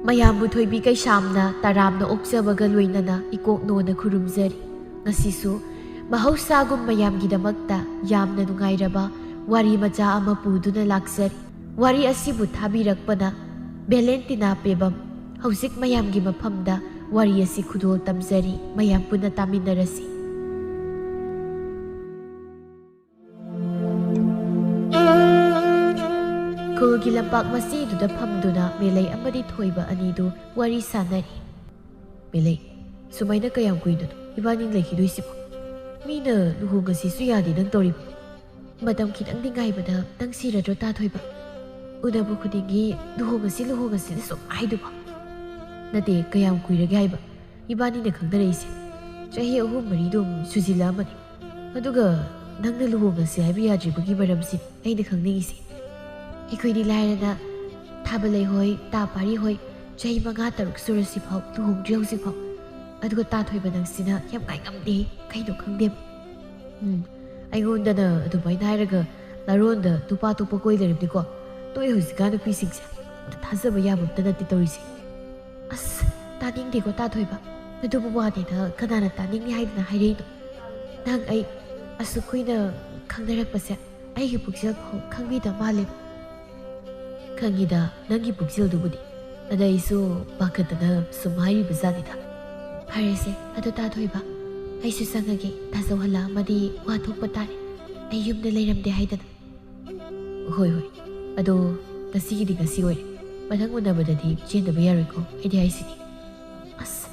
ꯃꯌꯥꯝꯕꯨ ꯊꯣꯏꯕꯤ ꯀꯩꯁꯥꯝꯅ ꯇꯔꯥꯝꯅ ꯑꯣꯛꯆꯕꯒ ꯂꯣꯏꯅꯅ ꯏꯀꯣꯛꯅꯣꯅ ꯈꯨꯔꯨꯝꯖꯔꯤ꯫ ꯉꯁꯤꯁꯨ ꯃꯍꯧꯁꯥꯒꯨꯝ ꯃꯌꯥꯝꯒꯤꯗꯃꯛꯇ ꯌꯥꯝꯅ ꯅꯨꯡꯉꯥꯏꯔꯕ ꯋꯥꯔꯤ ꯃꯆꯥ ꯑꯃ ꯄꯨꯗꯨꯅ ꯂꯥꯛꯆꯔꯤ꯫ ꯋꯥꯔꯤ ꯑꯁꯤꯕꯨ ꯊꯥꯕꯤꯔꯛꯄꯅ ꯚꯦꯂꯦꯟꯇꯤꯅꯥ ꯄꯦꯕꯝ꯫ ꯍꯧꯖꯤꯛ ꯃꯌꯥꯝꯒꯤ ꯃꯐꯝꯗ ꯋꯥꯔꯤ ꯑꯁꯤ ꯈꯨꯗꯣꯜ ꯇꯝꯖꯔꯤ, ꯃꯌꯥꯝ ꯄꯨꯟꯅ ꯇꯥꯃꯤꯟꯅꯔꯁꯤ꯫ ꯈꯨꯜꯒꯤ ꯂꯝꯄꯥꯛ ꯃꯆꯦꯗꯨꯗ ꯐꯝꯗꯨꯅ ꯃꯦꯂꯩ ꯑꯃꯗꯤ ꯊꯣꯏꯕ ꯑꯅꯤꯗꯨ ꯋꯥꯔꯤ ꯁꯥꯟꯅꯔꯤ꯫ ꯃꯦꯂꯩ, ꯁꯨꯃꯥꯏꯅ ꯀꯌꯥꯝ ꯀꯨꯏꯗꯅꯣ ꯏꯕꯥꯅꯤ ꯂꯩꯈꯤꯗꯣꯏꯁꯤꯕꯣ? ꯃꯤꯅ ꯂꯨꯍꯣꯡꯉꯁꯤꯁꯨ ꯌꯥꯗꯦ ꯅꯪ ꯇꯧꯔꯤꯕ꯫ ꯃꯇꯝ ꯈꯤꯇꯪꯗꯤ ꯉꯥꯏꯕꯗ ꯅꯪ ꯁꯤꯔꯗ꯭ꯔꯣ ꯇꯥꯊꯣꯏꯕ? ꯎꯅꯕ ꯈꯨꯗꯤꯡꯒꯤ ꯂꯨꯍꯣꯡꯉꯁꯤꯅ ꯁꯨꯝ ꯍꯥꯏꯗꯨꯕ? ꯅꯠꯇꯦ, ꯀꯌꯥꯝ ꯀꯨꯏꯔꯒꯦ ꯍꯥꯏꯕ ꯏꯕꯥꯅꯤꯅ ꯈꯪꯅꯔꯛꯏꯁꯦ? ꯆꯍꯤ 3-4ꯗꯨꯝ ꯁꯨꯖꯤꯜꯂꯛꯑꯃꯅꯤ꯫ ꯑꯗꯨꯒ ꯅꯪꯅ ꯂꯨꯍꯣꯡꯉꯁꯤ ꯍꯥꯏꯕ ꯌꯥꯗ꯭ꯔꯤꯕꯒꯤ ꯃꯔꯝꯁꯤ ꯑꯩꯅ ꯈꯪꯅꯤꯡꯉꯤꯁꯦ꯫ ꯑꯩꯈꯣꯏꯗꯤ ꯂꯥꯏꯔꯅ ꯊꯥꯕꯂꯩ ꯍꯣꯏ, ꯇꯥꯄꯥꯔꯤ ꯍꯣꯏ ꯆꯍꯤ 5-6 ꯁꯨꯔꯁꯤꯐꯥꯎ ꯂꯨꯍꯣꯡꯗ꯭ꯔꯤ ꯍꯧꯖꯤꯛꯐꯥꯎ꯫ ꯑꯗꯨꯒ ꯇꯥꯊꯣꯏꯕ ꯅꯪꯁꯤꯅ ꯌꯥꯝ ꯉꯥꯏꯉꯝꯗꯦ, ꯀꯩꯅꯣ ꯈꯪꯗꯦꯕ꯫ ꯑꯩꯉꯣꯟꯗꯅ ꯑꯗꯨꯃꯥꯏꯅ ꯍꯥꯏꯔꯒ ꯂꯔꯣꯟꯗ ꯅꯨꯄꯥ ꯑꯇꯣꯞꯄ ꯀꯣꯏ ꯂꯩꯔꯝꯅꯤꯀꯣ? ꯅꯣꯏ ꯍꯧꯖꯤꯛꯀꯥꯟ ꯅꯨꯄꯤꯁꯤꯡꯁꯦ ꯑꯝꯇ ꯊꯥꯖꯕ ꯌꯥꯕ ꯑꯝꯇ ꯅꯠꯇꯦ ꯇꯧꯔꯤꯁꯦ꯫ ꯑꯁ ꯇꯥꯅꯤꯡꯗꯦꯀꯣ ꯇꯥꯊꯣꯏꯕ, ꯑꯗꯨꯕꯨ ꯋꯥꯅꯤꯅ ꯀꯅꯥꯅ ꯇꯥꯅꯤꯡꯉꯤ ꯍꯥꯏꯗꯅ ꯍꯥꯏꯔꯛꯏꯅꯣ? ꯅꯪ ꯑꯩ ꯑꯁꯨꯛ ꯀꯨꯏꯅ ꯈꯪꯅꯔꯛꯄꯁꯦ ꯑꯩꯒꯤ ꯄꯨꯛꯆꯦꯜ ꯐꯥꯎ ꯈꯪꯕꯤꯗ ꯃꯥꯜꯂꯦꯕ꯫ ꯈꯪꯉꯤꯗ ꯅꯪꯒꯤ ꯄꯨꯛꯆꯦꯜꯗꯨꯕꯨꯗꯤ, ꯑꯗ ꯑꯩꯁꯨ ꯄꯥꯈꯠꯇꯅ ꯁꯨꯝ ꯍꯥꯏꯔꯤꯕ ꯖꯥꯠꯅꯤꯗ꯫ ꯐꯔꯦꯁꯦ, ꯑꯗꯨ ꯇꯥꯊꯣꯏꯕ ꯑꯩꯁꯨ ꯆꯪꯉꯒꯦ, ꯇꯥꯖꯧꯍꯜꯂꯛꯑꯃꯗꯤ ꯋꯥ ꯊꯣꯛꯄ ꯇꯥꯔꯦ, ꯑꯩ ꯌꯨꯝꯗ ꯂꯩꯔꯝꯗꯦ ꯍꯥꯏꯗꯅ꯫ ꯍꯣꯏ ꯍꯣꯏ, ꯑꯗꯣ ꯉꯁꯤꯒꯤꯗꯤ ꯉꯁꯤ ꯑꯣꯏꯔꯦ, ꯃꯊꯪ ꯎꯅꯕꯗꯗꯤ ꯆꯦꯟꯗꯕ ꯌꯥꯔꯣꯏꯀꯣ ꯑꯩꯗꯤ ꯍꯥꯏꯁꯤꯅꯤ꯫ ꯑꯁ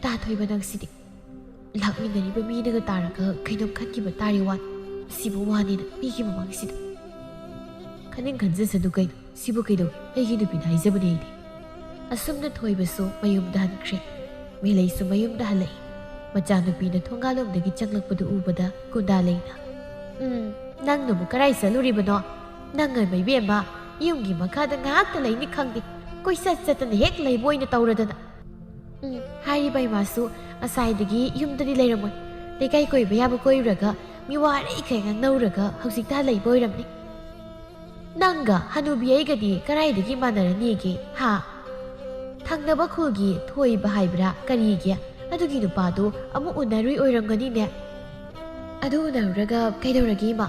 ꯇꯥꯊꯣꯏꯕ ꯅꯪꯁꯤꯗꯤ ꯂꯥꯛꯃꯤꯟꯅꯔꯤꯕ ꯃꯤꯅꯒ ꯇꯥꯔꯒ ꯀꯩꯅꯣꯝ ꯈꯟꯈꯤꯕ ꯇꯥꯔꯤ ꯋꯥꯅꯤ, ꯁꯤꯕꯨ ꯋꯥꯅꯤꯅ ꯃꯤꯒꯤ ꯃꯃꯥꯡꯁꯤꯗ꯫ ꯈꯟꯅꯤꯡ ꯈꯟꯖꯁꯅꯨ ꯀꯩꯅꯣ, ꯁꯤꯕꯨ ꯀꯩꯗꯧꯏ, ꯑꯩꯒꯤ ꯅꯨꯄꯤꯅ ꯍꯥꯏꯖꯕꯅꯦ ꯑꯩꯗꯤ꯫ ꯑꯁꯨꯝꯅ ꯊꯣꯏꯕꯁꯨ ꯃꯌꯨꯝꯗ ꯍꯟꯈ꯭ꯔꯦ, ꯃꯦꯂꯩꯁꯨ ꯃꯌꯨꯝꯗ ꯍꯜꯂꯛꯏ꯫ ꯃꯆꯥꯅꯨꯄꯤꯅ ꯊꯣꯡꯒꯥꯜꯂꯣꯝꯗꯒꯤ ꯆꯪꯂꯛꯄꯗꯨ ꯎꯕꯗ ꯀꯨꯟꯗꯥꯂꯩꯅ ꯅꯪꯅꯕꯨ ꯀꯔꯥꯏ ꯆꯠꯂꯨꯔꯤꯕꯅꯣ? ꯅꯪꯉ ꯏꯕꯦꯝꯃ ꯌꯨꯝꯒꯤ ꯃꯈꯥꯗ ꯉꯥꯏꯍꯥꯛꯇ ꯂꯩꯅꯤ ꯈꯪꯗꯦ, ꯀꯣꯏꯆꯠ ꯆꯠꯇꯅ ꯍꯦꯛ ꯂꯩꯕ ꯑꯣꯏꯅ ꯇꯧꯔꯗꯅ꯫ ꯍꯥꯏꯔꯤꯕ ꯏꯃꯥꯁꯨ ꯑꯁꯥꯏꯗꯒꯤ ꯌꯨꯝꯗꯗꯤ ꯂꯩꯔꯝꯃꯣꯏ, ꯂꯩꯀꯥꯏ ꯀꯣꯏꯕ ꯌꯥꯕ ꯀꯣꯏꯔꯨꯔꯒ ꯃꯤꯋꯥꯔꯩꯈꯩ ꯉꯥꯡꯅꯧꯔꯒ ꯍꯧꯖꯤꯛꯇ ꯂꯩꯕ ꯑꯣꯏꯔꯝꯅꯤ꯫ ꯅꯪꯒ ꯍꯅꯨꯕꯤ ꯑꯩꯒꯗꯤ ꯀꯔꯥꯏꯗꯒꯤ ꯃꯥꯟꯅꯔꯅꯤꯒꯦ ꯍꯥ? ꯊꯪꯅꯕ ꯈꯨꯜꯒꯤ ꯊꯣꯏꯕ ꯍꯥꯏꯕ꯭ꯔꯥ ꯀꯔꯤꯒꯦ, ꯑꯗꯨꯒꯤ ꯅꯨꯄꯥꯗꯨ ꯑꯃꯨꯛ ꯎꯅꯔꯨꯏ ꯑꯣꯏꯔꯝꯒꯅꯤꯅꯦ꯫ ꯑꯗꯨ ꯎꯅꯔꯨꯔꯒ ꯀꯩꯗꯧꯔꯒꯦ ꯏꯃꯥ?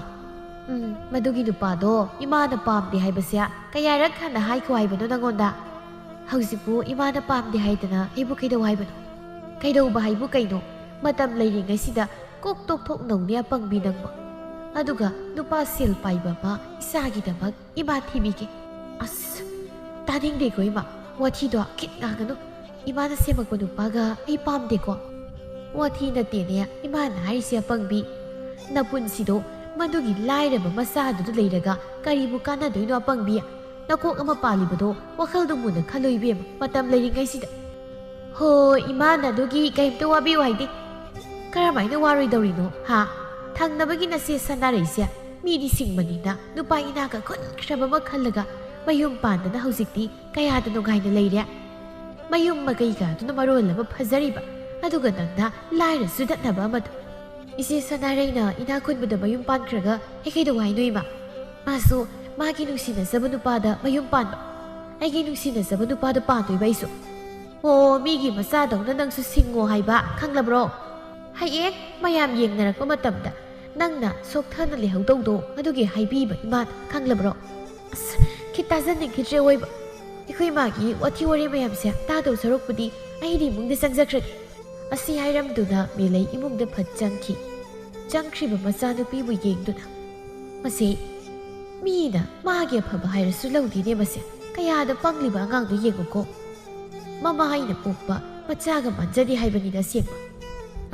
ꯃꯗꯨꯒꯤ ꯅꯨꯄꯥꯗꯣ ꯏꯃꯥꯅ ꯄꯥꯝꯗꯦ ꯍꯥꯏꯕꯁꯦ ꯀꯌꯥꯔꯛ ꯍꯟꯅ ꯍꯥꯏꯈꯣ ꯍꯥꯏꯕꯅꯣ ꯅꯪꯉꯣꯟꯗ? ꯍꯧꯖꯤꯛꯄꯨ ꯏꯃꯥꯅ ꯄꯥꯝꯗꯦ ꯍꯥꯏꯗꯅ ꯑꯩꯕꯨ ꯀꯩꯗꯧ ꯍꯥꯏꯕꯅꯣ? ꯀꯩꯗꯧꯕ ꯍꯥꯏꯕꯨ ꯀꯩꯅꯣ? ꯃꯇꯝ ꯂꯩꯔꯤꯉꯩꯁꯤꯗ ꯀꯣꯛ ꯇꯣꯛꯊꯣꯛꯅꯧꯅꯦ ꯑꯄꯪꯕꯤ ꯅꯪꯕꯨ꯫ ꯑꯗꯨꯒ ꯅꯨꯄꯥ ꯁꯦꯜ ꯄꯥꯏꯕ ꯑꯃ ꯏꯆꯥꯒꯤꯗꯃꯛ ꯏꯃꯥ ꯊꯤꯕꯤꯒꯦ꯫ ꯑꯁ ꯇꯥꯅꯤꯡꯗꯦꯀꯣ ꯏꯃꯥ, ꯋꯥꯊꯤꯗꯣ ꯈꯤꯠ ꯉꯥꯡꯒꯅꯨ꯫ ꯏꯃꯥꯅ ꯁꯦꯝꯃꯛꯄ ꯅꯨꯄꯥꯒ ꯑꯩ ꯄꯥꯝꯗꯦꯀꯣ꯫ ꯋꯥꯊꯤ ꯅꯠꯇꯦꯅꯦ ꯑꯩꯃꯥꯅ ꯍꯥꯏꯔꯤꯁꯦ ꯑꯄꯪꯕꯤ꯫ ꯅꯄꯨꯟꯁꯤꯗꯣ ꯃꯗꯨꯒꯤ ꯂꯥꯏꯔꯕ ꯃꯆꯥꯗꯨꯗ ꯂꯩꯔꯒ ꯀꯔꯤꯕꯨ ꯀꯥꯟꯅꯗꯣꯏꯅꯣ ꯑꯄꯪꯕꯤ? ꯅꯀꯣꯛ ꯑꯃ ꯄꯥꯜꯂꯤꯕꯗꯣ ꯋꯥꯈꯜꯗꯣ ꯃꯨꯟꯅ ꯈꯜꯂꯣ ꯏꯕꯦꯝꯃ, ꯃꯇꯝ ꯂꯩꯔꯤꯉꯩꯁꯤꯗ꯫ ꯍꯣꯏ ꯏꯃꯥꯅ ꯑꯗꯨꯒꯤ ꯀꯩꯝꯇ ꯋꯥꯕꯤꯌꯨ ꯍꯥꯏꯗꯦ꯫ ꯀꯔꯝꯍꯥꯏꯅ ꯋꯥꯔꯣꯏꯗꯧꯔꯤꯅꯣ ꯍꯥ? ꯊꯪꯅꯕꯒꯤ ꯅꯆꯦ ꯁꯅꯥꯔꯩꯁꯦ ꯃꯤꯗꯤ ꯁꯤꯡꯕꯅꯤꯅ ꯅꯨꯄꯥ ꯏꯅꯥꯛꯀ ꯈꯨꯟꯈ꯭ꯔꯕ ꯑꯃ ꯈꯜꯂꯒ ꯃꯌꯨꯝ ꯄꯥꯟꯗꯅ ꯍꯧꯖꯤꯛꯇꯤ ꯀꯌꯥꯗ ꯅꯨꯡꯉꯥꯏꯅ ꯂꯩꯔꯦ꯫ ꯃꯌꯨꯝ ꯃꯀꯩꯒꯗꯨꯅ ꯃꯔꯣꯜ ꯑꯃ ꯐꯖꯔꯤꯕ, ꯑꯗꯨꯒ ꯅꯪꯅ ꯂꯥꯏꯔ ꯆꯨꯗꯠꯅꯕ ꯑꯃꯗ꯫ ꯏꯆꯦ ꯁꯅꯥꯔꯩꯅ ꯏꯅꯥꯛ ꯈꯨꯟꯕꯗ ꯃꯌꯨꯝ ꯄꯥꯟꯈ꯭ꯔꯒ ꯑꯩ ꯀꯩꯗꯧ ꯍꯥꯏꯅꯣ ꯏꯃꯥ? ꯃꯥꯁꯨ ꯃꯥꯒꯤ ꯅꯨꯡꯁꯤꯅꯖꯕ ꯅꯨꯄꯥꯗ ꯃꯌꯨꯝ ꯄꯥꯟꯕ, ꯑꯩꯒꯤ ꯅꯨꯡꯁꯤꯅꯖꯕ ꯅꯨꯄꯥꯗ ꯄꯥꯟꯗꯣꯏꯕ ꯑꯩꯁꯨ꯫ ꯑꯣ ꯃꯤꯒꯤ ꯃꯆꯥꯗꯧꯅ ꯅꯪꯁꯨ ꯁꯤꯡꯉꯣ ꯍꯥꯏꯕ ꯈꯪꯂꯕ꯭ꯔꯣ? ꯍꯌꯦꯡ ꯃꯌꯥꯝ ꯌꯦꯡꯅꯔꯛꯄ ꯃꯇꯝꯗ ꯅꯪꯅ ꯁꯣꯛꯊꯅ ꯂꯩꯍꯧꯗꯧꯗꯣ ꯑꯗꯨꯒꯤ ꯍꯥꯏꯕꯤꯕ ꯏꯃꯥꯅ ꯈꯪꯂꯕ꯭ꯔꯣ? ꯑꯁ ꯈꯤꯠ ꯇꯥꯖꯅꯤꯡꯈꯤꯗ꯭ꯔꯦ ꯑꯣꯏꯕ꯫ ꯑꯩꯈꯣꯏ ꯃꯥꯒꯤ ꯋꯥꯊꯤ ꯋꯥꯔꯦꯝ ꯃꯌꯥꯝꯁꯦ ꯇꯥꯗꯧ ꯁꯔꯨꯛꯄꯨꯗꯤ ꯑꯩꯗꯤ ꯏꯃꯨꯡꯗ ꯆꯪꯖꯈ꯭ꯔꯒꯦ꯫ ꯑꯁꯤ ꯍꯥꯏꯔꯝꯗꯨꯅ ꯃꯦꯂꯩ ꯏꯃꯨꯡꯗ ꯐꯠ ꯆꯪꯈꯤ꯫ ꯆꯪꯈ꯭ꯔꯤꯕ ꯃꯆꯥꯅꯨꯄꯤꯕꯨ ꯌꯦꯡꯗꯨꯅ ꯃꯁꯤ ꯃꯤꯅ ꯃꯥꯒꯤ ꯑꯐꯕ ꯍꯥꯏꯔꯁꯨ ꯂꯧꯗꯦꯅꯦ ꯃꯁꯦ, ꯀꯌꯥꯗ ꯄꯪꯂꯤꯕ ꯑꯉꯥꯡꯗꯣ ꯌꯦꯡꯉꯨꯀꯣ꯫ ꯃꯃꯥ ꯑꯩꯅ ꯄꯣꯛꯄ ꯃꯆꯥꯒ ꯃꯥꯟꯖꯗꯦ ꯍꯥꯏꯕꯅꯤꯅ ꯑꯁꯦꯡꯕ꯫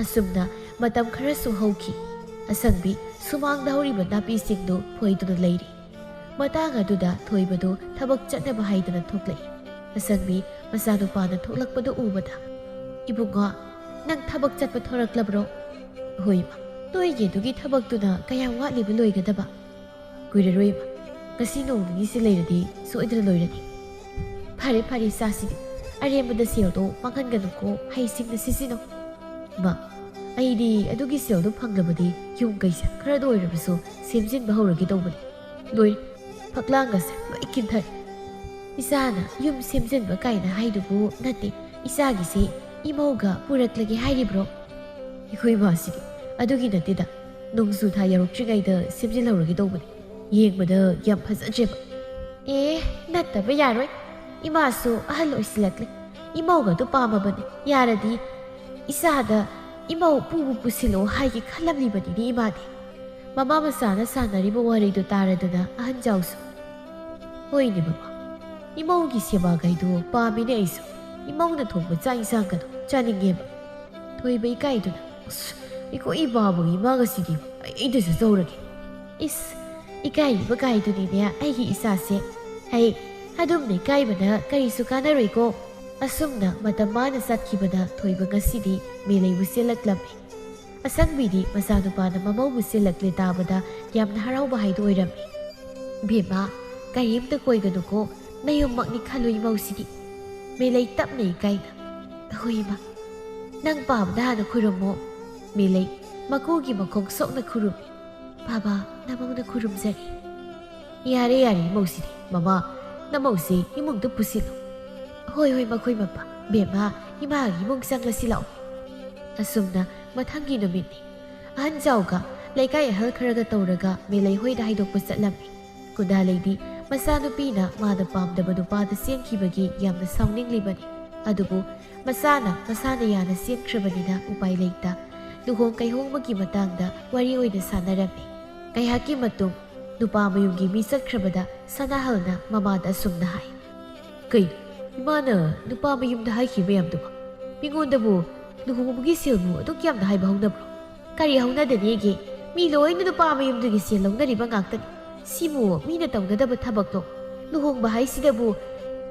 ꯑꯁꯨꯝꯅ ꯃꯇꯝ ꯈꯔꯁꯨ ꯍꯧꯈꯤ꯫ ꯑꯁꯪꯕꯤ ꯁꯨꯃꯥꯡꯗ ꯍꯧꯔꯤꯕ ꯅꯥꯄꯤꯁꯤꯡꯗꯨ ꯐꯣꯏꯗꯨꯅ ꯂꯩꯔꯤ꯫ ꯃꯇꯥꯡ ꯑꯗꯨꯗ ꯊꯣꯏꯕꯗꯨ ꯊꯕꯛ ꯆꯠꯅꯕ ꯍꯥꯏꯗꯅ ꯊꯣꯛꯂꯛꯏ꯫ ꯑꯁꯪꯕꯤ ꯃꯆꯥꯅꯨꯄꯥꯅ ꯊꯣꯛꯂꯛꯄꯗꯨ ꯎꯕꯗ ꯏꯕꯨꯡꯉꯣ, ꯅꯪ ꯊꯕꯛ ꯆꯠꯄ ꯊꯣꯔꯛꯂꯕ꯭ꯔꯣ? ꯍꯣꯏ ꯏꯃꯥ, ꯅꯣꯏꯒꯤ ꯑꯗꯨꯒꯤ ꯊꯕꯛꯇꯨꯅ ꯀꯌꯥꯝ ꯋꯥꯠꯂꯤꯕ ꯂꯣꯏꯒꯗꯕ? ꯀꯨꯏꯔꯔꯣꯏ ꯏꯃꯥ, ꯉꯁꯤ ꯅꯣꯡ ꯅꯤꯅꯤꯁꯤ ꯂꯩꯔꯗꯤ ꯁꯣꯏꯗꯅ ꯂꯣꯏꯔꯅꯤ꯫ ꯐꯔꯦ ꯐꯔꯦ ꯆꯥꯁꯤꯗꯤ, ꯑꯔꯦꯝꯕꯗ ꯁꯦꯜꯗꯣ ꯃꯥꯡꯍꯟꯒꯅꯨꯀꯣ, ꯍꯩꯁꯤꯡꯅ ꯁꯤꯖꯤꯟꯅꯧ꯫ ꯏꯃꯥ, ꯑꯩꯗꯤ ꯑꯗꯨꯒꯤ ꯁꯦꯜꯗꯣ ꯐꯪꯂꯕꯗꯤ ꯌꯨꯝ ꯀꯩꯁꯦ ꯈꯔꯗ ꯑꯣꯏꯔꯕꯁꯨ ꯁꯦꯝꯖꯤꯟꯕ ꯍꯧꯔꯒꯦ ꯇꯧꯕꯅꯤ ꯂꯣꯏꯔꯦ ꯐꯛꯂꯥꯡꯒꯁꯦ ꯂꯣꯏ ꯀꯤꯟꯊꯔꯦ ꯏꯆꯥꯅ ꯌꯨꯝ ꯁꯦꯝꯖꯤꯟꯕ ꯀꯥꯏꯅ ꯍꯥꯏꯗꯨꯕꯨ ꯅꯠꯇꯦ ꯏꯆꯥꯒꯤꯁꯤ ꯏꯃꯧꯒ ꯄꯨꯔꯛꯂꯒꯦ ꯍꯥꯏꯔꯤꯕ꯭ꯔꯣ ꯑꯩꯈꯣꯏ ꯏꯃꯥꯁꯤꯗꯤ ꯑꯗꯨꯒꯤ ꯅꯠꯇꯦꯗ ꯅꯣꯡꯖꯨ ꯊꯥ ꯌꯧꯔꯛꯇ꯭ꯔꯤꯉꯩꯗ ꯁꯦꯝꯖꯤꯜꯍꯧꯔꯒꯦ ꯇꯧꯕꯅꯤ ꯌꯦꯡꯕꯗ ꯌꯥꯝ ꯐꯖꯗ꯭ꯔꯦꯕ ꯑꯦ ꯅꯠꯇꯕ ꯌꯥꯔꯣꯏ ꯏꯃꯥꯁꯨ ꯑꯍꯜ ꯑꯣꯏꯁꯤꯜꯂꯛꯂꯦ ꯏꯃꯧꯒꯗꯨ ꯄꯥꯝꯃꯕꯅꯤ ꯌꯥꯔꯗꯤ ꯏꯆꯥꯗ ꯏꯃꯧ ꯄꯨꯕꯨ ꯄꯨꯁꯤꯜꯂꯣ ꯍꯥꯏꯒꯦ ꯈꯜꯂꯝꯂꯤꯕꯅꯤꯅꯦ ꯏꯃꯥꯗꯤ ꯃꯃꯥ ꯃꯆꯥꯅ ꯁꯥꯟꯅꯔꯤꯕ ꯋꯥꯔꯤꯗꯨ ꯇꯥꯔꯗꯅ ꯑꯍꯟ ꯖꯥꯎꯁꯨ ꯍꯣꯏꯅꯦ ꯃꯃꯥ ꯏꯃꯧꯒꯤ ꯁꯦꯕꯥꯒꯩꯗꯣ ꯄꯥꯝꯃꯤꯅꯦ ꯑꯩꯁꯨ ꯏꯃꯧꯅ ꯊꯣꯡꯕ ꯆꯥꯛ ꯏꯟꯁꯥꯡꯒꯗꯣ ꯆꯥꯅꯤꯡꯉꯦꯕ ꯊꯣꯏꯕ ꯏꯀꯥꯏꯗꯨꯅ ꯑꯁ ꯑꯩꯈꯣꯏ ꯏꯃꯥꯕꯒꯤ ꯏꯃꯥꯒꯁꯤꯗꯤ ꯑꯩꯗꯁꯨ ꯇꯧꯔꯒꯦ ꯏꯁ ꯏꯀꯥꯏꯔꯤꯕ ꯀꯥꯏꯗꯨꯅꯤꯅꯦ ꯑꯩꯒꯤ ꯏꯆꯥꯁꯦ ꯍꯩ ꯑꯗꯨꯝꯅ ꯏꯀꯥꯏꯕꯅ ꯀꯔꯤꯁꯨ ꯀꯥꯟꯅꯔꯣꯏꯀꯣ ꯑꯁꯨꯝꯅ ꯃꯇꯝ ꯃꯥꯅ ꯆꯠꯈꯤꯕꯅ ꯊꯣꯏꯕ ꯉꯁꯤꯗꯤ ꯃꯦꯂꯩꯕꯨ ꯆꯦꯜꯂꯛꯂꯝꯃꯤ ꯑꯁꯪꯕꯤꯗꯤ ꯃꯆꯥꯅꯨꯄꯥꯅ ꯃꯃꯧꯕꯨ ꯆꯦꯜꯂꯛꯂꯦ ꯇꯥꯕꯗ ꯌꯥꯝꯅ ꯍꯔꯥꯎꯕ ꯍꯥꯏꯗꯨ ꯑꯣꯏꯔꯝꯃꯤ ꯚꯦꯝꯃ ꯀꯔꯤꯝꯇ ꯀꯣꯏꯒꯅꯨꯀꯣ ꯅꯌꯨꯝꯃꯛꯅꯤ ꯈꯜꯂꯨ ꯏꯃꯧꯁꯤꯗꯤ ꯃꯦꯂꯩ ꯇꯞꯅ ꯏꯀꯥꯏꯅ ꯍꯣꯏ ꯏꯃꯥ ꯅꯪ ꯄꯥꯕꯗ ꯍꯥꯟꯅ ꯈꯨꯔꯨꯝꯃꯣ ꯃꯦꯂꯩ ꯃꯀꯨꯒꯤ ꯃꯈꯣꯡ ꯁꯣꯛꯅ ꯈꯨꯔꯨꯝꯃꯤ ꯕꯥꯕꯥ ꯅꯃꯧꯅ ꯈꯨꯔꯨꯝꯖꯔꯤ ꯌꯥꯔꯦ ꯌꯥꯔꯦ ꯏꯃꯧꯁꯤꯗꯤ ꯃꯃꯥ ꯅꯃꯧꯁꯤ ꯏꯃꯨꯡꯗ ꯄꯨꯁꯤꯜꯂꯨ ꯍꯣꯏ ꯍꯣꯏ ꯃꯈꯣꯏ ꯃꯄꯥ ꯕꯦꯝꯃ ꯏꯃꯥꯒꯤ ꯏꯃꯨꯡ ꯆꯪꯂꯁꯤ ꯂꯥꯛꯑꯣ ꯑꯁꯨꯝꯅ ꯃꯊꯪꯒꯤ ꯅꯨꯃꯤꯠꯅꯤ ꯑꯍꯟ ꯖꯥꯎꯒ ꯂꯩꯀꯥꯏ ꯑꯍꯜ ꯈꯔꯒ ꯇꯧꯔꯒ ꯃꯦꯂꯩ ꯍꯣꯏꯗ ꯍꯥꯏꯗꯣꯛꯄ ꯆꯠꯂꯝꯃꯤ ꯀꯨꯟꯗꯥꯂꯩꯗꯤ ꯃꯆꯥꯅꯨꯄꯤꯅ ꯃꯥꯅ ꯄꯥꯝꯗꯕ ꯅꯨꯄꯥꯗ ꯆꯦꯟꯈꯤꯕꯒꯤ ꯌꯥꯝꯅ ꯁꯥꯎꯅꯤꯡꯂꯤꯕꯅꯤ ꯑꯗꯨꯕꯨ ꯃꯁꯥꯅ ꯌꯥꯅ ꯆꯦꯟꯈ꯭ꯔꯕꯅꯤꯅ ꯎꯄꯥꯏ ꯂꯩꯇ ꯂꯨꯍꯣꯡ ꯀꯩꯍꯣꯡꯕꯒꯤ ꯃꯇꯥꯡꯗ ꯋꯥꯔꯤ ꯑꯣꯏꯅ ꯁꯥꯟꯅꯔꯝꯃꯤ ꯉꯥꯏꯍꯥꯛꯀꯤ ꯃꯇꯨꯡ ꯅꯨꯄꯥ ꯃꯌꯨꯝꯒꯤ ꯃꯤ ꯆꯠꯈ꯭ꯔꯕꯗ ꯁꯅꯥꯍꯜꯅ ꯃꯃꯥꯗ ꯑꯁꯨꯝꯅ ꯍꯥꯏ ꯀꯩꯅꯣ ꯏꯃꯥꯅ ꯅꯨꯄꯥ ꯃꯌꯨꯝꯗ ꯍꯥꯏꯈꯤꯕ ꯃꯌꯥꯝꯗꯨꯕꯨ ꯃꯤꯉꯣꯟꯗꯕꯨ ꯂꯨꯍꯣꯡꯕꯒꯤ ꯁꯦꯜꯕꯨ ꯑꯗꯨꯛ ꯌꯥꯝꯅ ꯍꯥꯏꯕ ꯍꯧꯅꯕ꯭ꯔꯣ ꯀꯔꯤ ꯍꯧꯅꯗꯅꯤꯒꯦ ꯃꯤ ꯂꯣꯏꯅ ꯅꯨꯄꯥ ꯃꯌꯨꯝꯗꯒꯤ ꯁꯦꯜ ꯂꯧꯅꯔꯤꯕ ꯉꯥꯛꯇꯅꯤ ꯁꯤꯕꯨ ꯃꯤꯅ ꯇꯧꯅꯗꯕ ꯊꯕꯛꯂꯣ ꯂꯨꯍꯣꯡꯕ ꯍꯥꯏꯁꯤꯗꯕꯨ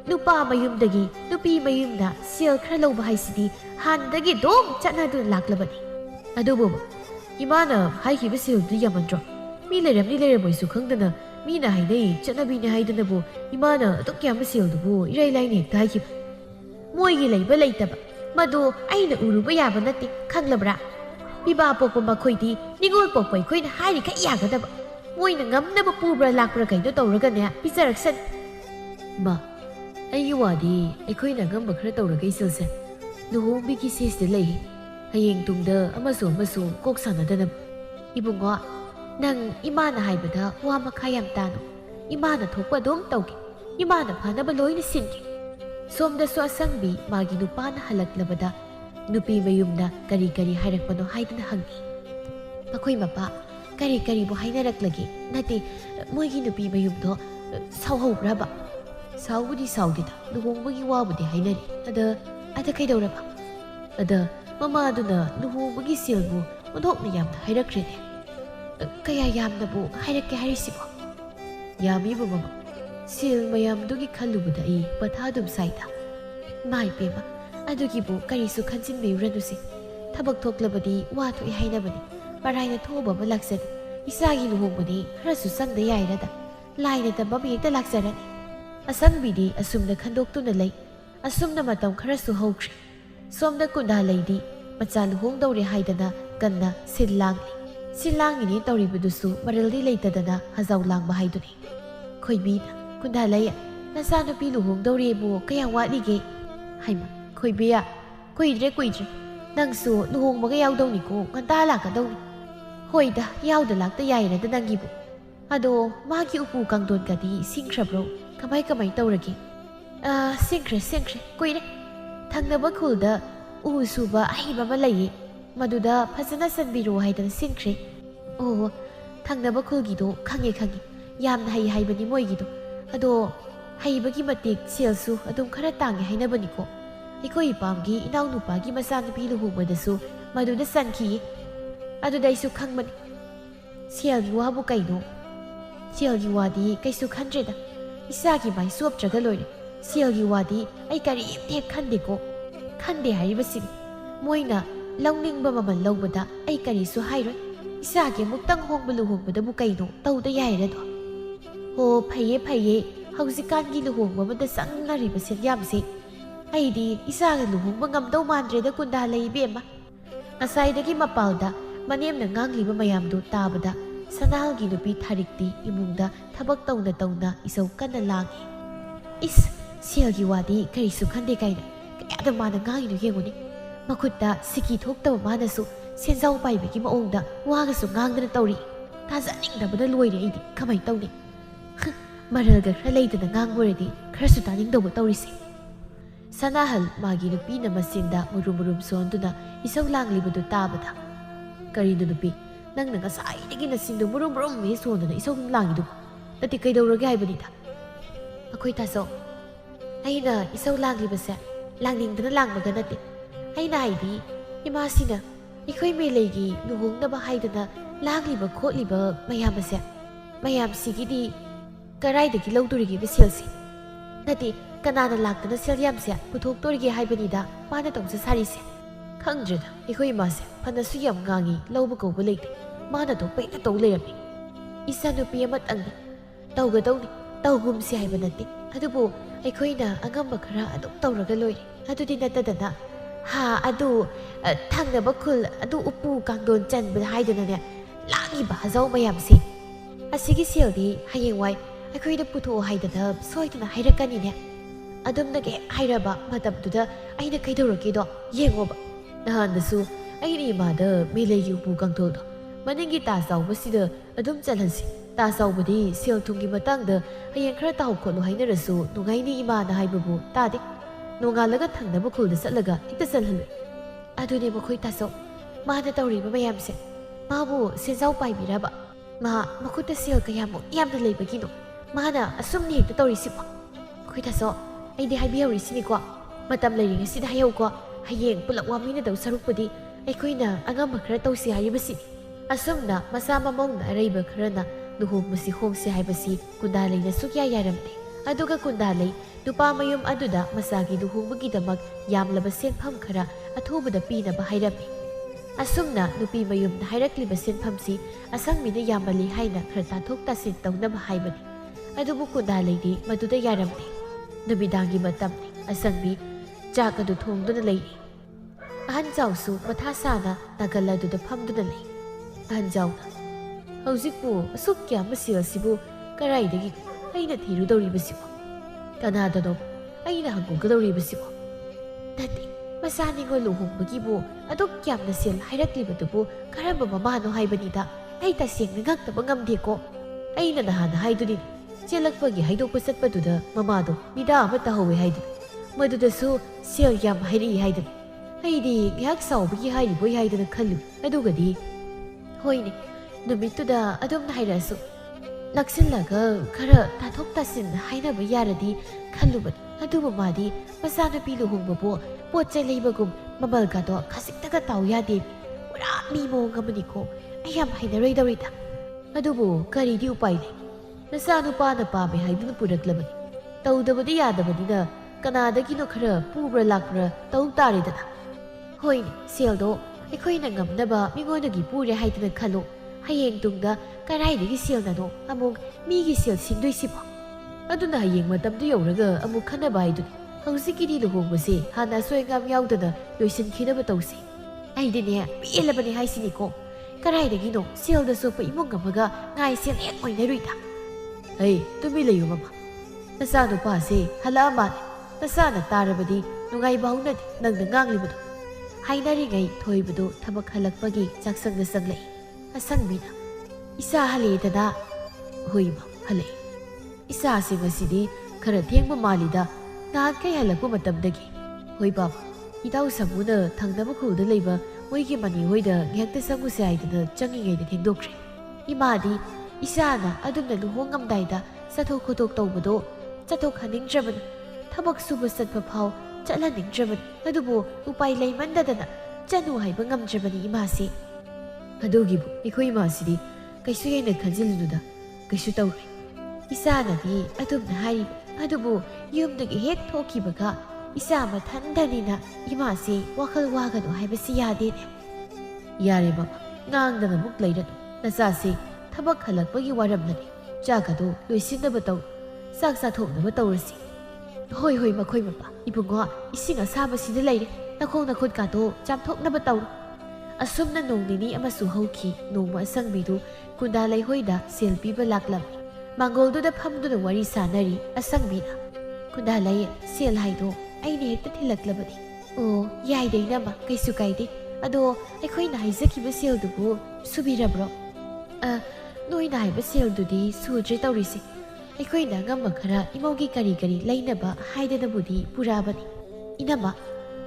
ꯅꯨꯄꯥ ꯃꯌꯨꯝꯗꯒꯤ ꯅꯨꯄꯤ ꯃꯌꯨꯝꯅ ꯁꯦꯜ ꯈꯔ ꯂꯧꯕ ꯍꯥꯏꯁꯤꯗꯤ ꯍꯥꯟꯅꯗꯒꯤ ꯑꯗꯨꯝ ꯆꯠꯅꯗꯨꯅ ꯂꯥꯛꯂꯕꯅꯤ ꯑꯗꯨꯕꯨ ꯏꯃꯥꯅ ꯍꯥꯏꯈꯤꯕ ꯁꯦꯜꯗꯨ ꯌꯥꯝꯃꯟꯗ꯭ꯔꯣ ꯃꯤ ꯂꯩꯔꯝꯅꯤ ꯂꯩꯔꯝꯃꯣꯏꯁꯨ ꯈꯪꯗꯅ ꯃꯤꯅ ꯍꯥꯏꯅꯩ ꯆꯠꯅꯕꯤꯅꯤ ꯍꯥꯏꯗꯅꯕꯨ ꯏꯃꯥꯅ ꯑꯗꯨꯛ ꯌꯥꯝꯕ ꯁꯦꯜꯗꯨꯕꯨ ꯏꯔꯥꯏ ꯂꯥꯏꯅ ꯍꯦꯛꯇ ꯍꯥꯏꯈꯤꯕ ꯃꯣꯏꯒꯤ ꯂꯩꯕ ꯂꯩꯇꯕ ꯃꯗꯨ ꯑꯩꯅ ꯎꯔꯨꯕ ꯌꯥꯕ ꯅꯠꯇꯦ ꯈꯪꯂꯕ꯭ꯔꯥ ꯄꯤꯕꯥ ꯄꯣꯛꯄ ꯃꯈꯣꯏꯗꯤ ꯅꯤꯉꯣꯜ ꯄꯣꯛꯄ ꯑꯩꯈꯣꯏꯅ ꯍꯥꯏꯔꯤꯈꯩ ꯌꯥꯒꯗꯕ ꯃꯣꯏꯅ ꯉꯝꯅꯕ ꯄꯨꯕ꯭ꯔꯥ ꯂꯥꯛꯄ꯭ꯔꯥ ꯀꯩꯅꯣ ꯇꯧꯔꯒꯅꯦ ꯄꯤꯖꯔꯛꯁꯅꯤ ꯃꯥ ꯑꯩꯒꯤ ꯋꯥꯗꯤ ꯑꯩꯈꯣꯏꯅ ꯑꯉꯝꯕ ꯈꯔ ꯇꯧꯔꯒ ꯏꯆꯜꯁꯦ ꯂꯨꯍꯣꯡꯕꯒꯤ ꯁꯤꯁꯤꯗ ꯂꯩ ꯍꯌꯦꯡ ꯇꯨꯡꯗ ꯑꯃꯁꯨ ꯀꯣꯛ ꯁꯥꯟꯅꯗꯅꯕ ꯏꯕꯨꯡꯉꯣ ꯅꯪ ꯏꯃꯥꯅ ꯍꯥꯏꯕꯗ ꯋꯥ ꯃꯈꯥ ꯌꯥꯝ ꯇꯥꯅꯨ ꯏꯃꯥꯅ ꯊꯣꯛꯄ ꯑꯗꯨꯝ ꯇꯧꯒꯦ ꯏꯃꯥꯅ ꯐꯅꯕ ꯂꯣꯏꯅ ꯁꯤꯟꯒꯦ ꯁꯣꯝꯗꯁꯨ ꯑꯁꯪꯕꯤ ꯃꯥꯒꯤ ꯅꯨꯄꯥꯅ ꯍꯜꯂꯛꯂꯕꯗ ꯅꯨꯄꯤ ꯃꯌꯨꯝꯅ ꯀꯔꯤ ꯍꯥꯏꯔꯛꯄꯅꯣ ꯍꯥꯏꯗꯨꯅ ꯍꯪꯉꯤ ꯃꯈꯣꯏ ꯃꯄꯥ ꯀꯔꯤꯕꯨ ꯍꯥꯏꯅꯔꯛꯂꯒꯦ ꯅꯠꯇꯦ ꯃꯣꯏꯒꯤ ꯅꯨꯄꯤ ꯃꯌꯨꯝꯗꯣ ꯁꯥꯎꯍꯧꯕ꯭ꯔꯕ ꯁꯥꯎꯕꯨꯗꯤ ꯁꯥꯎꯗꯦꯗ ꯂꯨꯍꯣꯡꯕꯒꯤ ꯋꯥꯕꯨꯗꯤ ꯍꯥꯏꯅꯔꯤ ꯑꯗ ꯀꯩꯗꯧꯔꯕ ꯑꯗ ꯃꯃꯥꯗꯨꯅ ꯂꯨꯍꯣꯡꯕꯒꯤ ꯁꯦꯜꯕꯨ ꯑꯣꯟꯊꯣꯛꯅ ꯌꯥꯝꯅ ꯍꯥꯏꯔꯛꯈ꯭ꯔꯦꯅꯦ ꯀꯌꯥ ꯌꯥꯝꯅꯕꯨ ꯍꯥꯏꯔꯛꯀꯦ ꯍꯥꯏꯔꯤꯁꯤꯕꯣ ꯌꯥꯝꯃꯤꯕ ꯃꯃꯥ ꯁꯦꯜ ꯃꯌꯥꯝꯗꯨꯒꯤ ꯈꯜꯂꯨꯕꯗ ꯑꯩ ꯄꯊꯥꯗꯨꯝ ꯁꯥꯏꯗ ꯃꯥꯏ ꯄꯦꯝꯃ ꯑꯗꯨꯒꯤꯕꯨ ꯀꯔꯤꯁꯨ ꯈꯟꯖꯤꯟꯕꯤꯔꯨꯔꯅꯨꯁꯤ ꯊꯕꯛ ꯊꯣꯛꯂꯕꯗꯤ ꯋꯥ ꯊꯣꯛꯏ ꯍꯥꯏꯅꯕꯅꯤ ꯄꯔꯥꯏꯅ ꯊꯣꯛꯑꯕ ꯑꯃ ꯂꯥꯛꯆꯅꯤ ꯏꯆꯥꯒꯤ ꯂꯨꯍꯣꯡꯕꯗꯤ ꯈꯔꯁꯨ ꯆꯪꯗ ꯌꯥꯏꯔꯗ ꯂꯥꯏꯅ ꯇꯝꯕ ꯑꯃ ꯍꯦꯛꯇ ꯂꯥꯛꯆꯔꯅꯤ ꯑꯁꯪꯕꯤꯗꯤ ꯑꯁꯨꯝꯅ ꯈꯟꯗꯣꯛꯇꯨꯅ ꯂꯩ ꯑꯁꯨꯝꯅ ꯃꯇꯝ ꯈꯔꯁꯨ ꯍꯧꯈ꯭ꯔꯦ ꯁꯣꯝꯗ ꯀꯨꯟꯗꯥꯂꯩꯗꯤ ꯃꯆꯥ ꯂꯨꯍꯣꯡꯗꯧꯔꯦ ꯍꯥꯏꯗꯅ ꯀꯟꯅ ꯁꯤꯜ ꯂꯥꯡꯂꯤ ꯁꯤꯜ ꯂꯥꯡꯉꯤꯅꯦ ꯇꯧꯔꯤꯕꯗꯨꯁꯨ ꯃꯔꯜꯗꯤ ꯂꯩꯇꯗꯅ ꯍꯖꯥꯎ ꯂꯥꯡꯕ ꯍꯥꯏꯗꯨꯅꯤ ꯈꯣꯏꯕꯤꯅ ꯀꯨꯟꯗꯥꯂꯩ ꯅꯆꯥꯅꯨꯄꯤ ꯂꯨꯍꯣꯡꯗꯧꯔꯦꯕꯨ ꯀꯌꯥ ꯋꯥꯠꯂꯤꯒꯦ ꯍꯥꯏꯃ ꯈꯣꯏꯕꯤꯌꯥ ꯀꯨꯏꯗ꯭ꯔꯦ ꯅꯪꯁꯨ ꯂꯨꯍꯣꯡꯕꯒ ꯌꯥꯎꯗꯧꯅꯤꯀꯣ ꯉꯟꯇꯥ ꯂꯥꯛꯀꯗꯧꯅꯤ ꯍꯣꯏꯗ ꯌꯥꯎꯗ ꯂꯥꯛꯇ ꯌꯥꯏꯔꯗ ꯅꯪꯒꯤꯕꯨ ꯑꯗꯣ ꯃꯥꯒꯤ ꯎꯄꯨ ꯀꯥꯡꯊꯣꯟꯒꯗꯤ ꯁꯤꯡꯈ꯭ꯔꯕ꯭ꯔꯣ ꯀꯃꯥꯏ ꯇꯧꯔꯒꯦ ꯁꯤꯡꯈ꯭ꯔꯦ ꯀꯨꯏꯔꯦ ꯊꯪꯅꯕ ꯈꯨꯜꯗ ꯎ ꯁꯨꯕ ꯑꯍꯩꯕ ꯑꯃ ꯂꯩꯌꯦ ꯃꯗꯨꯗ ꯐꯖꯅ ꯆꯟꯕꯤꯔꯣ ꯍꯥꯏꯗꯅ ꯁꯤꯡꯈ꯭ꯔꯦ ꯑꯣ ꯊꯪꯅꯕ ꯈꯨꯜꯒꯤꯗꯣ ꯈꯪꯉꯦ ꯌꯥꯝꯅ ꯍꯩ ꯍꯥꯏꯕꯅꯤ ꯃꯣꯏꯒꯤꯗꯣ ꯑꯗꯣ ꯍꯩꯕꯒꯤ ꯃꯇꯤꯛ ꯁꯦꯜꯁꯨ ꯑꯗꯨꯝ ꯈꯔ ꯇꯥꯡꯉꯦ ꯍꯥꯏꯅꯕꯅꯤꯀꯣ ꯑꯩꯈꯣꯏ ꯏꯄꯥꯝꯒꯤ ꯏꯅꯥꯎꯅꯨꯄꯥꯒꯤ ꯃꯆꯥꯅꯨꯄꯤ ꯂꯨꯍꯣꯡꯕꯗꯁꯨ ꯃꯗꯨꯗ ꯆꯟꯈꯤꯌꯦ ꯑꯗꯨꯗ ꯑꯩꯁꯨ ꯈꯪꯕꯅꯤ ꯁꯦꯜꯒꯤ ꯋꯥꯕꯨ ꯀꯩꯅꯣ ꯁꯦꯜꯒꯤ ꯋꯥꯗꯤ ꯀꯩꯁꯨ ꯈꯟꯗ꯭ꯔꯦꯗ ꯏꯆꯥꯒꯤ ꯃꯥꯏ ꯆꯣꯞꯇ꯭ꯔꯒ ꯂꯣꯏꯔꯦ ꯁꯦꯜꯒꯤ ꯋꯥꯗꯤ ꯑꯩ ꯀꯔꯤꯝꯇ ꯍꯦꯛ ꯈꯟꯗꯦꯀꯣ ꯈꯟꯗꯦ ꯍꯥꯏꯔꯤꯕꯁꯤꯅꯤ ꯃꯣꯏꯅ ꯂꯧꯅꯤꯡꯕ ꯃꯃꯜ ꯂꯧꯕꯗ ꯑꯩ ꯀꯔꯤꯁꯨ ꯍꯥꯏꯔꯣꯏ ꯏꯆꯥꯒꯤ ꯑꯃꯨꯛꯇꯪ ꯍꯣꯡꯕ ꯂꯨꯍꯣꯡꯕꯗꯕꯨ ꯀꯩꯅꯣ ꯇꯧꯗ ꯌꯥꯏꯔꯗꯣ ꯍꯣ ꯐꯩꯌꯦ ꯍꯧꯖꯤꯛꯀꯥꯟꯒꯤ ꯂꯨꯍꯣꯡꯕ ꯑꯃꯗ ꯆꯪꯅꯔꯤꯕ ꯁꯦꯟꯌꯥꯝꯁꯦ ꯑꯩꯗꯤ ꯏꯆꯥꯒ ꯂꯨꯍꯣꯡꯕ ꯉꯝꯗꯧ ꯃꯥꯟꯗ꯭ꯔꯦꯗ ꯀꯨꯟꯗꯥꯂꯩ ꯏꯕꯦꯝꯃ Asai mapalda manemna ngangliba mayamdu tabada Sanalgi nupi tharikti imungda thabak tauna isau kana langi. Is sialgi wadi karisu khande kaina kayada mana ngangi nu yenguni. Makutta siki thoktaba manasu senjau paibagi maongda wagasu ngangdana tawri. Tajaningdabada loire aidi kamai tawni. Maralga khra leidana ngangboradi khrasu taningdaba tawrisi. Sanahal magi nupi na masinda murum sonduna isau langlibadu tabada. Karinu nupi nang ngasai na sindu murum me sonduna isau langidu. Tati kaidawrage haibadita. Akoy taso. Aina isau langlibase langningdana langbaga nate. Aina haidi imasina ikoy melegi luhungnaba haidana langliba khotliba mayamase. Mayam sigidi karaidagi lawdurigi biselsi. Nati kanana laktana selyamse puthoktorigi haibadida mana tongsa sarise. Khangjada ikoy imase phanasu yam ngangi lawba kawba leite. Mana to pekta taw lerami. Isa nupi amat ang tawgadawni tawgumsi haiba nati. Adubo aikoyna angamba khara adum tawraga loire. Adudi natadana ha adu thangnaba khul adu upu kangdon chanba haidana ne langi ba hazaw mayamsi. Asigi seldi hayengwai aikoyda putho haidana soidana hairakani ne. Adum nage hairaba matamduda aina kaidawragido yengoba. Nahandasu aini imada melegi upu kangtoldo. Maningi tasawbasida adum chalhansi. Tasawbadi sel thungi matangda hayeng khara taw kholo hainarasu nungaini imana haibabu tadi. Nongalaga thangnaba khulda satlaga hekta chalhanlu. Adune makhoi taso mana tawriba mayamse. Mabu senjau paibiraba. Ma makuta sel kayamu yamna leibagino. Mana asumni hekta tawrisipa. Khoi taso aidi haibiyawrisini ko. Matam leiringasida hayaw ko. Hayeng pulak wamina daw sarukpadi aikoyna angamba khara tawsi hayibasi. Asumna masama mongna arayba kharana luhumasi homsi haibasi kundalay na sukya yaramte. Aduga kundalay dupa mayum aduda masagi luhumagidamak yamlaba senpham khara athubada pinaba hairami. Asumna nupi mayum na hairakliba senphamsi asangmina yamali haina khara tathok tasin tawnaba haibani. Adubu kundalay di maduda yaramte. Nubidangi matamni asangmi chak adu thongduna layni. Ahan jawsu mathasana nagaladuna phamduna lay. Ahanjawna haujipu asuk kya masil sibu karaidagi aina thirudawribasibo kanadano aina hangugdawribasibo nati masanigo luhungbagibu aduk kyamna sel hairaklibatubu karamba mamano haibanida ai tasengna ngaktaba ngamdeko aina nahana haiduni chelakpagi haidokpa satpaduda mamado mida ama tahawe haiduni madudasu sel yam hairi haiduni aidi ngak sawbagi hairiboi haidana khallu adugadi hoine numittuda adum hairasu naksinlaga khara tathok tasin hainaba yaradi khallubani aduba madi masana pilu hungbabu poche leibagum mamalga do khasiktaga taw yade pura mi mo ngamani ko ayam hainaroi dawrita adubu kari di upai le nasanu pa na pa me haidun puraklabani tawdabadi yadabani na kanadagi no khara pubra lakra taw taridana hoine seldo aikoyna ngamnaba mingonagi pure haidana khallo hayeng tungda karaidagi sel nano amuk migi sel singdoisibo aduna hayeng matamdu yawraga amuk khanaba haiduni hausikidi luhongbase hana soingam yawdana loisinkhidaba tawsi aidine pelabani haisiniko karaidagi no selda sopa imong amaga ngai sel ek oinaruita hey tumi layu mama nasanu pase hala amane nasana tarabadi nungai baunadi nangna nganglibado hainarigai thoibado thabak halakpagi chaksangna sanglai asangmina isa haledana hoima hale isa singasidi khara thengba malida nan kai halakpa matamdagi hoi baba idau samuna thangnaba khulda leiba moigi mani hoida ngekta sangu saidana changingei da thengdokre imadi isana adumna luhongamdaida sathok khotok tawbado chathok haningdraban thabak suba satpa phau chatlaningdraban adubu upai leimandadana chanu haiba ngamdrabani imasi adugibu ikoi masidi kaisu yena khanjiluda kaisu tawri isanadi adumna hari adubu yumdagi hek thokibaga isa mathandanina imasi wakhal wagano haibasi yade yare baba ngangdana muk leiradu nasasi thabak halakpagi waramnani chakado loisinaba taw saksa thoknaba tawrasi hoi hoi makhoi mapa ibungo ising asaba sida leire nakhong nakhot ka to chamthoknaba taw ꯑꯁꯨꯝꯅ ꯅꯣꯡ ꯅꯤꯅꯤ ꯑꯃꯁꯨ ꯍꯧꯈꯤ. ꯅꯣꯡꯃ ꯑꯁꯪꯕꯤꯗꯨ ꯀꯨꯟꯗꯥ ꯂꯩꯍꯣꯏꯗ ꯁꯦꯜ ꯄꯤꯕ ꯂꯥꯛꯂꯝꯃꯤ. ꯃꯥꯡꯒꯣꯜꯗꯨꯗ ꯐꯝꯗꯨꯅ ꯋꯥꯔꯤ ꯁꯥꯟꯅꯔꯤ. ꯑꯁꯪꯕꯤꯅ ꯀꯨꯟꯗꯥ ꯂꯩ ꯁꯦꯜ ꯍꯥꯏꯗꯣ ꯑꯩꯅ ꯍꯦꯛꯇ ꯊꯤꯜꯂꯛꯂꯕꯅꯤ. ꯑꯣ ꯌꯥꯏꯗ ꯏꯅꯝꯃ ꯀꯩꯁꯨ ꯀꯥꯏꯗꯦ. ꯑꯗꯣ ꯑꯩꯈꯣꯏꯅ ꯍꯥꯏꯖꯈꯤꯕ ꯁꯦꯜꯗꯨꯕꯨ ꯁꯨꯕꯤꯔꯕ꯭ꯔꯣ? ꯅꯣꯏꯅ ꯍꯥꯏꯕ ꯁꯦꯜꯗꯨꯗꯤ ꯁꯨꯗ꯭ꯔꯦ ꯇꯧꯔꯤꯁꯦ. ꯑꯩꯈꯣꯏꯅ ꯑꯉꯝꯕ ꯈꯔ ꯏꯃꯧꯒꯤ ꯀꯔꯤ ꯀꯔꯤ ꯂꯩꯅꯕ ꯍꯥꯏꯗꯅꯕꯨꯗꯤ ꯄꯨꯔꯛꯑꯕꯅꯤ. ꯏꯅꯝꯃ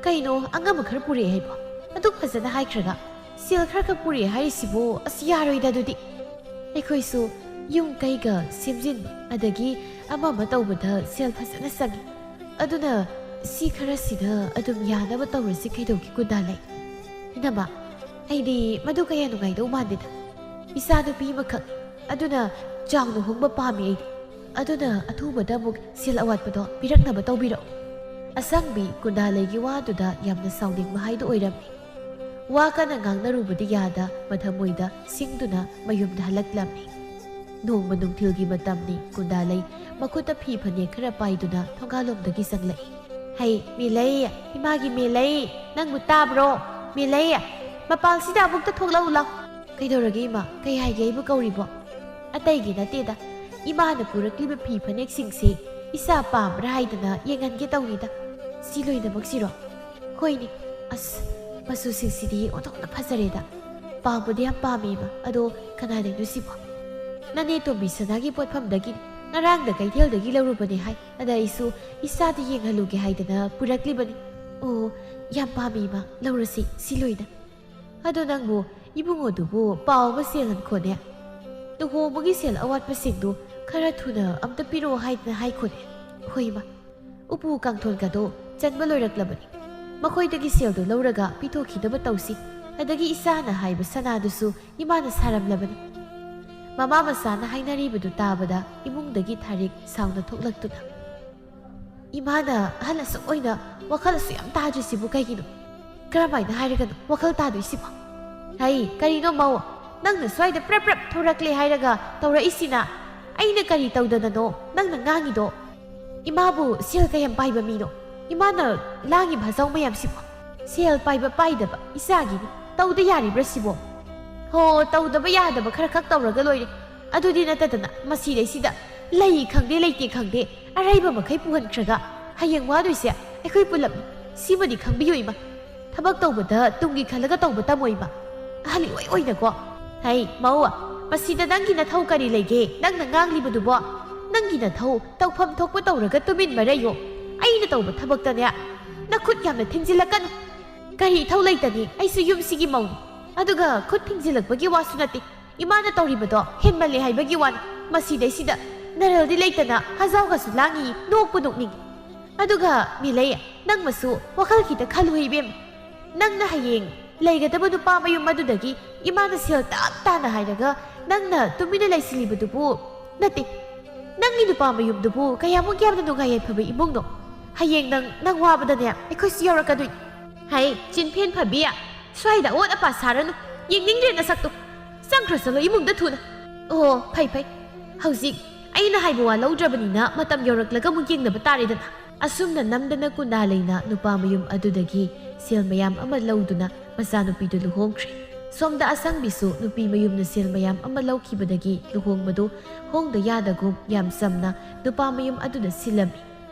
ꯀꯩꯅꯣ ꯑꯉꯝꯕ ꯈꯔ ꯄꯨꯔꯛꯑꯦ ꯍꯥꯏꯕꯣ? ꯑꯗꯨꯛ ꯐꯖꯅ ꯍꯥꯏꯈ꯭ꯔꯒ ꯁꯦꯜ ꯈꯔ ꯈꯛ ꯄꯨꯔꯛꯑꯦ ꯍꯥꯏꯔꯤꯁꯤꯕꯨ ꯑꯁ ꯌꯥꯔꯣꯏꯗ ꯑꯗꯨꯗꯤ. ꯑꯩꯈꯣꯏꯁꯨ ꯌꯨꯝ ꯀꯩꯒ ꯁꯦꯝꯖꯤꯟꯕ ꯑꯗꯒꯤ ꯑꯃ ꯑꯃ ꯇꯧꯕꯗ ꯁꯦꯜ ꯐꯖꯅ ꯆꯪꯉꯤ. ꯑꯗꯨꯅ ꯁꯤ ꯈꯔꯁꯤꯗ ꯑꯗꯨꯝ ꯌꯥꯅꯕ ꯇꯧꯔꯁꯤ ꯀꯩꯗꯧꯒꯦ ꯀꯨꯟꯗꯥ ꯂꯩ? ꯏꯅꯝꯃ ꯑꯩꯗꯤ ꯃꯗꯨ ꯀꯌꯥ ꯅꯨꯡꯉꯥꯏꯗꯧ ꯃꯥꯟꯗꯦꯗ. ꯏꯆꯥ ꯅꯨꯄꯤ ꯑꯃꯈꯛꯅꯤ. ꯑꯗꯨꯅ ꯆꯥꯎꯅ ꯍꯣꯡꯕ ꯄꯥꯝꯃꯤ ꯑꯩꯗꯤ. ꯑꯗꯨꯅ ꯑꯊꯨꯕꯗ ꯑꯃꯨꯛ ꯁꯦꯜ ꯑꯋꯥꯠꯄꯗꯣ ꯄꯤꯔꯛꯅꯕ ꯇꯧꯕꯤꯔꯛꯑꯣ. ꯑꯁꯪꯕꯤ ꯀꯨꯟꯗꯥ ꯂꯩꯒꯤ ꯋꯥꯗꯨꯗ ꯌꯥꯝꯅ ꯁꯥꯎꯅꯤꯡꯕ ꯍꯥꯏꯗꯨ ꯑꯣꯏꯔꯝꯃꯤ. ꯋꯥ ꯀꯟꯅ ꯉꯥꯡꯅꯔꯨꯕꯗꯤ ꯌꯥꯗ ꯃꯊꯃꯣꯏꯗ ꯁꯤꯡꯗꯨꯅ ꯃꯌꯨꯝꯗ ꯍꯜꯂꯛꯂꯝꯃꯤ. ꯅꯣꯡꯃ ꯅꯨꯡꯊꯤꯜꯒꯤ ꯃꯇꯝꯅꯤ. ꯀꯨꯟꯗꯥ ꯂꯩ ꯃꯈꯨꯠꯇ ꯐꯤ ꯐꯅꯦꯛ ꯈꯔ ꯄꯥꯏꯗꯨꯅ ꯊꯣꯡꯒꯥꯜꯂꯣꯝꯗꯒꯤ ꯆꯪꯂꯛꯏ. ꯍꯩ ꯃꯤꯂꯩ ꯏꯃꯥꯒꯤ ꯃꯤꯂꯩ ꯅꯪꯕꯨ ꯇꯥꯕ꯭ꯔꯣ? ꯃꯤꯂꯩ ꯃꯄꯥꯟꯁꯤꯗ ꯑꯃꯨꯛꯇ ꯊꯣꯛꯂꯛꯎ ꯂꯥꯎ. ꯀꯩꯗꯧꯔꯒꯦ ꯏꯃꯥ? ꯀꯩ ꯍꯥꯏꯒꯦ ꯑꯩꯕꯨ ꯀꯧꯔꯤꯕꯣ? ꯑꯇꯩꯒꯤ ꯅꯠꯇꯦꯗ. ꯏꯃꯥꯅ ꯄꯨꯔꯛꯂꯤꯕ ꯐꯤ ꯐꯅꯦꯛꯁꯤꯡꯁꯤ ꯏꯆꯥ ꯄꯥꯝꯕ꯭ꯔꯥ ꯍꯥꯏꯗꯅ ꯌꯦꯡꯍꯟꯒꯦ ꯇꯧꯅꯤꯗ. ꯁꯤ ꯂꯣꯏꯅꯃꯛꯁꯤꯔꯣ? ꯍꯣꯏꯅꯦ. ꯑꯁ ꯃꯆꯨꯁꯤꯡꯁꯤꯗꯤ ꯑꯣꯟꯊꯣꯛꯅ ꯐꯖꯔꯦꯗ. ꯄꯥꯝꯕꯗꯤ ꯌꯥꯝ ꯄꯥꯝꯃꯤ ꯏꯃꯥ. ꯑꯗꯣ ꯀꯅꯥꯗꯩꯅꯣ ꯁꯤꯕꯣ? ꯅꯅꯦ ꯇꯣꯝꯕꯤ ꯁꯅꯥꯒꯤ ꯄꯣꯠꯐꯝꯗꯒꯤꯅꯤ. ꯉꯔꯥꯡꯗ ꯀꯩꯊꯦꯜꯗꯒꯤ ꯂꯧꯔꯨꯕꯅꯦ ꯍꯥꯏ. ꯑꯗ ꯑꯩꯁꯨ ꯏꯆꯥꯗ ꯌꯦꯡꯍꯜꯂꯨꯒꯦ ꯍꯥꯏꯗꯅ ꯄꯨꯔꯛꯂꯤꯕꯅꯤ. ꯑꯣ ꯌꯥꯝ ꯄꯥꯝꯃꯤ ꯏꯃꯥ. ꯂꯧꯔꯁꯤ ꯁꯤ ꯂꯣꯏꯅ. ꯑꯗꯣ ꯅꯪꯕꯨ ꯏꯕꯨꯡꯉꯣꯗꯨꯕꯨ ꯄꯥꯎ ꯑꯃ ꯆꯦꯜꯍꯟꯈꯣꯅꯦ. ꯂꯨꯍꯣꯡꯕꯒꯤ ꯁꯦꯜ ꯑꯋꯥꯠꯄꯁꯤꯡꯗꯨ ꯈꯔ ꯊꯨꯅ ꯑꯝꯇ ꯄꯤꯔꯛꯑꯣ ꯍꯥꯏꯗꯅ ꯍꯥꯏꯈꯣꯅꯦ. ꯍꯣꯏ ꯏꯃꯥ. ꯎꯄꯨ ꯀꯥꯡꯊꯣꯟꯒꯗꯣ ꯆꯟꯕ ꯂꯣꯏꯔꯛꯂꯕꯅꯤ. ꯃꯈꯣꯏꯗꯒꯤ ꯁꯦꯜꯗꯨ ꯂꯧꯔꯒ ꯄꯤꯊꯣꯛꯈꯤꯅꯕ ꯇꯧꯁꯤ. ꯑꯗꯒꯤ ꯏꯆꯥꯅ ꯍꯥꯏꯕ ꯁꯅꯥꯗꯨꯁꯨ ꯏꯃꯥꯅ ꯁꯥꯔꯝꯂꯕꯅꯤ. ꯃꯃꯥ ꯃꯆꯥꯅ ꯍꯥꯏꯅꯔꯤꯕꯗꯨ ꯇꯥꯕꯗ ꯏꯃꯨꯡꯗꯒꯤ ꯊꯥꯔꯤꯛ ꯁꯥꯎꯅ ꯊꯣꯛꯂꯛꯇꯨꯅ ꯏꯃꯥꯅ ꯑꯍꯜ ꯑꯁꯨꯛ ꯑꯣꯏꯅ ꯋꯥꯈꯜ ꯑꯁꯨ ꯌꯥꯝ ꯇꯥꯗ꯭ꯔꯤꯁꯤꯕꯨ ꯀꯩꯒꯤꯅꯣ? ꯀꯔꯝꯍꯥꯏꯅ ꯍꯥꯏꯔꯒꯅꯣ ꯋꯥꯈꯜ ꯇꯥꯗꯣꯏꯁꯤꯕꯣ? ꯍꯩ ꯀꯔꯤꯅꯣ ꯃꯧ? ꯅꯪꯅ ꯁ꯭ꯋꯥꯏꯗ ꯄ꯭ꯔꯞ ꯄ꯭ꯔꯞ ꯊꯣꯔꯛꯂꯦ ꯍꯥꯏꯔꯒ ꯇꯧꯔꯛꯏꯁꯤꯅ? ꯑꯩꯅ ꯀꯔꯤ ꯇꯧꯗꯅꯅꯣ ꯅꯪꯅ ꯉꯥꯡꯉꯤꯗꯣ? ꯏꯃꯥꯕꯨ ꯁꯦꯜ ꯀꯌꯥꯝ ꯄꯥꯏꯕ ꯃꯤꯅꯣ? ꯏꯃꯥꯅ ꯂꯥꯡꯉꯤꯕ ꯍꯖꯥꯎ ꯃꯌꯥꯝꯁꯤꯕꯣ? ꯁꯦꯜ ꯄꯥꯏꯕ ꯄꯥꯏꯗꯕ ꯏꯆꯥꯒꯤꯅꯤ. ꯇꯧꯗ ꯌꯥꯔꯤꯕ꯭ꯔꯥ ꯁꯤꯕꯣ? ꯍꯣ ꯇꯧꯗꯕ ꯌꯥꯗꯕ ꯈꯔ ꯈꯛ ꯇꯧꯔꯒ ꯂꯣꯏꯔꯦ. ꯑꯗꯨꯗꯤ ꯅꯠꯇꯗꯅ ꯃꯁꯤꯗꯩꯁꯤꯗ ꯂꯩ ꯈꯪꯗꯦ ꯂꯩꯇꯦ ꯈꯪꯗꯦ ꯑꯔꯩꯕ ꯃꯈꯩ ꯄꯨꯍꯟꯈ꯭ꯔꯒ ꯍꯌꯦꯡ ꯋꯥꯗꯣꯏꯁꯦ ꯑꯩꯈꯣꯏ ꯄꯨꯜꯂꯞꯅꯤ. ꯁꯤꯃꯗꯤ ꯈꯪꯕꯤꯌꯨ ꯏꯃꯥ. ꯊꯕꯛ ꯇꯧꯕꯗ ꯇꯨꯡꯒꯤ ꯈꯜꯂꯒ ꯇꯧꯕ ꯇꯝꯃꯣ ꯏꯃꯥ. ꯑꯍꯜ ꯏꯑꯣꯏ ꯑꯣꯏꯅꯀꯣ. ꯍꯩ ꯃꯧ ꯃꯁꯤꯗ ꯅꯪꯒꯤ ꯅꯊꯧ ꯀꯔꯤ ꯂꯩꯒꯦ? ꯅꯪꯅ ꯉꯥꯡꯂꯤꯕꯗꯨꯕꯣ? ꯅꯪꯒꯤ ꯅꯊꯧ ꯇꯧꯐꯝ ꯊꯣꯛꯄ ꯇꯧꯔꯒ ꯇꯨꯃꯤꯟ ꯃꯔꯩꯌꯣ. ꯑꯩꯅ ꯇꯧꯕ ꯊꯕꯛꯇꯅꯦ ꯅꯈꯨꯠ ꯌꯥꯝꯅ ꯊꯤꯡꯖꯤꯜꯂꯛꯀꯅꯨ. ꯀꯔꯤ ꯏꯊꯧ ꯂꯩꯇꯅꯤ ꯑꯩꯁꯨ ꯌꯨꯝꯁꯤꯒꯤ ꯃꯧꯅꯤ. ꯑꯗꯨꯒ ꯈꯨꯠ ꯊꯤꯡꯖꯤꯜꯂꯛꯄꯒꯤ ꯋꯥꯁꯨ ꯅꯠꯇꯦ. ꯏꯃꯥꯅ ꯇꯧꯔꯤꯕꯗꯣ ꯍꯦꯟꯃꯜꯂꯦ ꯍꯥꯏꯕꯒꯤ ꯋꯥꯅꯤ. ꯃꯁꯤꯗꯩꯁꯤꯗ ꯅꯔꯜꯗꯤ ꯂꯩꯇꯅ ꯍꯖꯥꯎꯒꯁꯨ ꯂꯥꯡꯉꯤ. ꯅꯣꯛꯄꯨ ꯅꯣꯛꯅꯤꯡꯉꯤ. ꯑꯗꯨꯒ ꯃꯤꯂꯩ ꯅꯪ ꯃꯁꯨ ꯋꯥꯈꯜ ꯈꯤꯇ ꯈꯜꯂꯨ ꯏꯕꯦꯝ. ꯅꯪꯅ ꯍꯌꯦꯡ ꯂꯩꯒꯗꯕ ꯅꯨꯄꯥ ꯃꯌꯨꯝ ꯑꯗꯨꯗꯒꯤ ꯏꯃꯥꯅ ꯁꯦꯜ ꯇꯞ ꯇꯥꯅ ꯍꯥꯏꯔꯒ ꯅꯪꯅ ꯇꯨꯃꯤꯟꯅ ꯂꯩꯁꯤꯜꯂꯤꯕꯗꯨꯕꯨ ꯅꯠꯇꯦ. ꯅꯪꯒꯤ ꯅꯨꯄꯥ ꯃꯌꯨꯝꯗꯨꯕꯨ ꯀꯌꯥꯃꯨꯛ ꯌꯥꯝꯅ ꯅꯨꯡꯉꯥꯏ ꯌꯥꯏꯐꯕ ꯏꯃꯨꯡꯅꯣ? ꯍꯌꯦꯡ ꯅꯪ ꯋꯥꯕꯗꯅꯦ ꯑꯩꯈꯣꯏꯁꯨ ꯌꯧꯔꯛꯀꯗꯣꯏꯅꯤ. ꯍꯩ ꯆꯤꯟꯐꯦꯟ ꯐꯕꯤ ꯁ꯭ꯋꯥꯏꯗ ꯑꯋꯣꯠ ꯑꯄꯥ ꯁꯥꯔꯅꯨ. ꯌꯦꯡꯅꯤꯡꯗ꯭ꯔꯦ ꯅꯁꯛꯇꯨ. ꯆꯪꯈ꯭ꯔ ꯆꯠꯂꯣ ꯏꯃꯨꯡꯗ ꯊꯨꯅ. ꯑꯣ ꯐꯩ ꯐꯩ. ꯍꯧꯖꯤꯛ ꯑꯩꯅ ꯍꯥꯏꯕ ꯋꯥ ꯂꯧꯗ꯭ꯔꯕꯅꯤꯅ ꯃꯇꯝ ꯌꯧꯔꯛꯂꯒ ꯑꯃꯨꯛ ꯌꯦꯡꯅꯕ ꯇꯥꯔꯦꯗꯅ. ꯑꯁꯨꯝꯅ ꯅꯝꯗꯅ ꯀꯨꯟꯗꯥ ꯂꯩꯅ ꯅꯨꯄꯥ ꯃꯌꯨꯝ ꯑꯗꯨꯗꯒꯤ ꯁꯦꯜ ꯃꯌꯥꯝ ꯑꯃ ꯂꯧꯗꯨꯅ ꯃꯆꯥꯅꯨꯄꯤꯗꯨ ꯂꯨꯍꯣꯡꯈ꯭ꯔꯦ. ꯁꯣꯝꯗ ꯑꯁꯪꯕꯤꯁꯨ ꯅꯨꯄꯤ ꯃꯌꯨꯝꯅ ꯁꯦꯜ ꯃꯌꯥꯝ ꯑꯃ ꯂꯧꯈꯤꯕꯗꯒꯤ ꯂꯨꯍꯣꯡꯕꯗꯨ ꯍꯣꯡꯗ ꯌꯥꯗꯒꯨꯝ ꯌꯥꯝ ꯆꯝꯅ ꯅꯨꯄꯥ ꯃꯌꯨꯝ ꯑꯗꯨꯗ ꯁꯤꯜꯂꯝꯃꯤ.